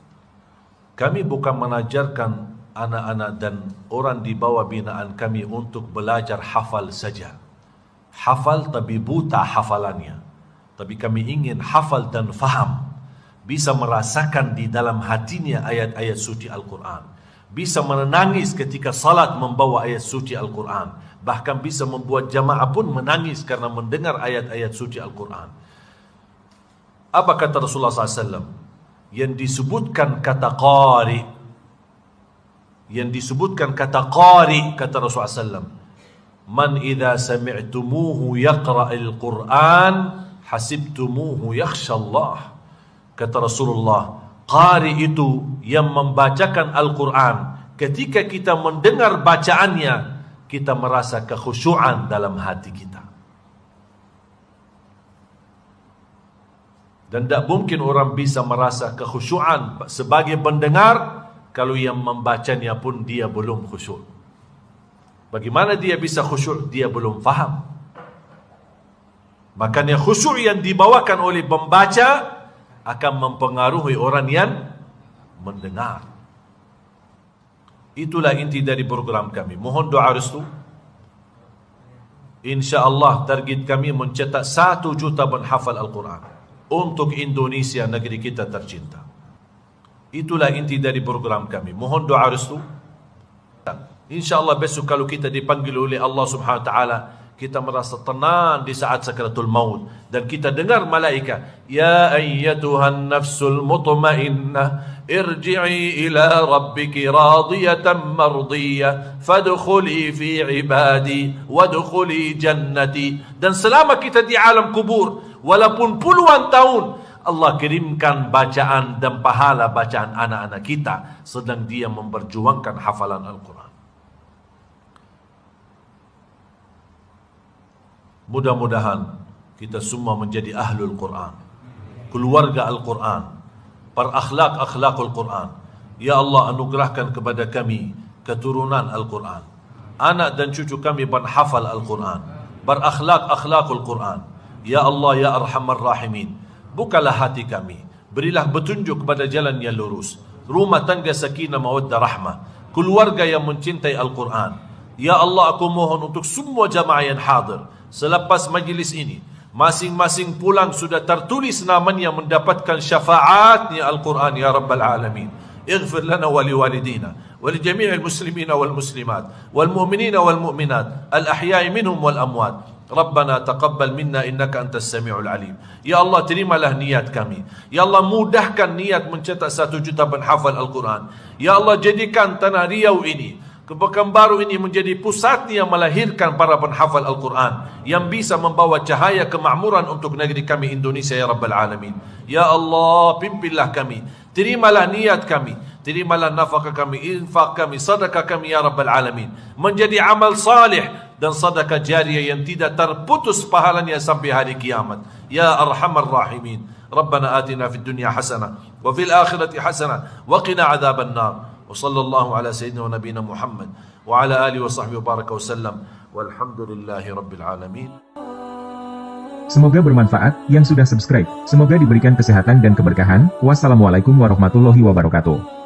Kami bukan mengajarkan anak-anak dan orang di bawah binaan kami untuk belajar hafal saja. Hafal tapi buta hafalannya. Tapi kami ingin hafal dan faham. Bisa merasakan di dalam hatinya ayat-ayat suci Al-Quran. Bisa menangis ketika salat membawa ayat suci Al-Quran. Bahkan bisa membuat jamaah pun menangis karena mendengar ayat-ayat suci Al-Quran. Apa kata Rasulullah SAW? Yang disebutkan kata qari, kata Rasulullah SAW, man idza sami'tumuhu yaqra'il Qur'an hasibtumuhu yakhsha Allah. Kata Rasulullah, qari itu yang membacakan Al-Quran, ketika kita mendengar bacaannya, kita merasa kekhusyuan dalam hati kita. Dan tidak mungkin orang bisa merasa kekhusyuan sebagai pendengar kalau yang membacanya pun dia belum khusyuk. Bagaimana dia bisa khusyuk? Dia belum faham. Makanya khusyuk yang dibawakan oleh pembaca akan mempengaruhi orang yang mendengar. Itulah inti dari program kami. Mohon doa restu. InsyaAllah target kami mencetak 1 juta penghafal Al-Quran untuk Indonesia, negeri kita tercinta. Itulah inti dari program kami. Mohon doa restu. InsyaAllah besok kalau kita dipanggil oleh Allah Subhanahu Wa Taala, kita merasa tenang di saat sakaratul maut, dan kita dengar malaikat, ya ayyatuhan nafsul mutmainnah irji'i ila rabbiki radiyatan mardiyah fadkhuli fi ibadi wadkhuli jannati. Dan selama kita di alam kubur, walaupun puluhan tahun, Allah kirimkan bacaan dan pahala bacaan anak-anak kita sedang dia memperjuangkan hafalan Al-Quran. Mudah-mudahan kita semua menjadi ahlul Quran, keluarga Al-Quran, berakhlak-akhlakul Quran. Ya Allah, anugerahkan kepada kami keturunan Al-Quran, anak dan cucu kami berhafal Al-Quran, berakhlak-akhlakul Quran. Ya Allah, ya Arhamar Rahimin, bukalah hati kami, berilah petunjuk kepada jalan yang lurus, rumah tangga sakinah mawaddah rahmah, keluarga yang mencintai Al-Quran. Ya Allah, aku mohon untuk semua jamaah yang hadir selepas majlis ini, Masing-masing pulang sudah tertulis namanya mendapatkan syafaatnya Al-Quran ya Rabbal Alamin. Ighfir lana wa liwalidina wa li jami'il muslimina wal muslimat wal mu'minina wal mu'minat al ahya'i minhum wal amwat. Rabbana taqabbal minna innaka antas sami'ul alim. Ya Allah, terimalah niat kami. Ya Allah, mudahkan niat mencetak 1 juta penghafal Al-Quran. Ya Allah, jadikan tanah Riau ini, Pekanbaru ini menjadi pusat yang melahirkan para penghafal Al-Quran yang bisa membawa cahaya kemakmuran untuk negeri kami Indonesia ya Rabbal Alamin. Ya Allah, pimpinlah kami, terimalah niat kami, terimalah nafkah kami, infak kami, sedekah kami ya Rabbal Alamin, menjadi amal salih dan sedekah jariah yang tidak terputus pahalanya sampai hari kiamat. Ya Arhamar Rahimin. Rabbana atina fid dunya hasanah wa fil akhirati hasanah wa qina adzaban nar. وصلى الله على سيدنا ونبينا محمد وعلى آله وصحبه وبارك وسلم والحمد لله رب العالمين. Semoga bermanfaat yang sudah subscribe. Semoga diberikan kesehatan dan keberkahan. Wassalamualaikum warahmatullahi wabarakatuh.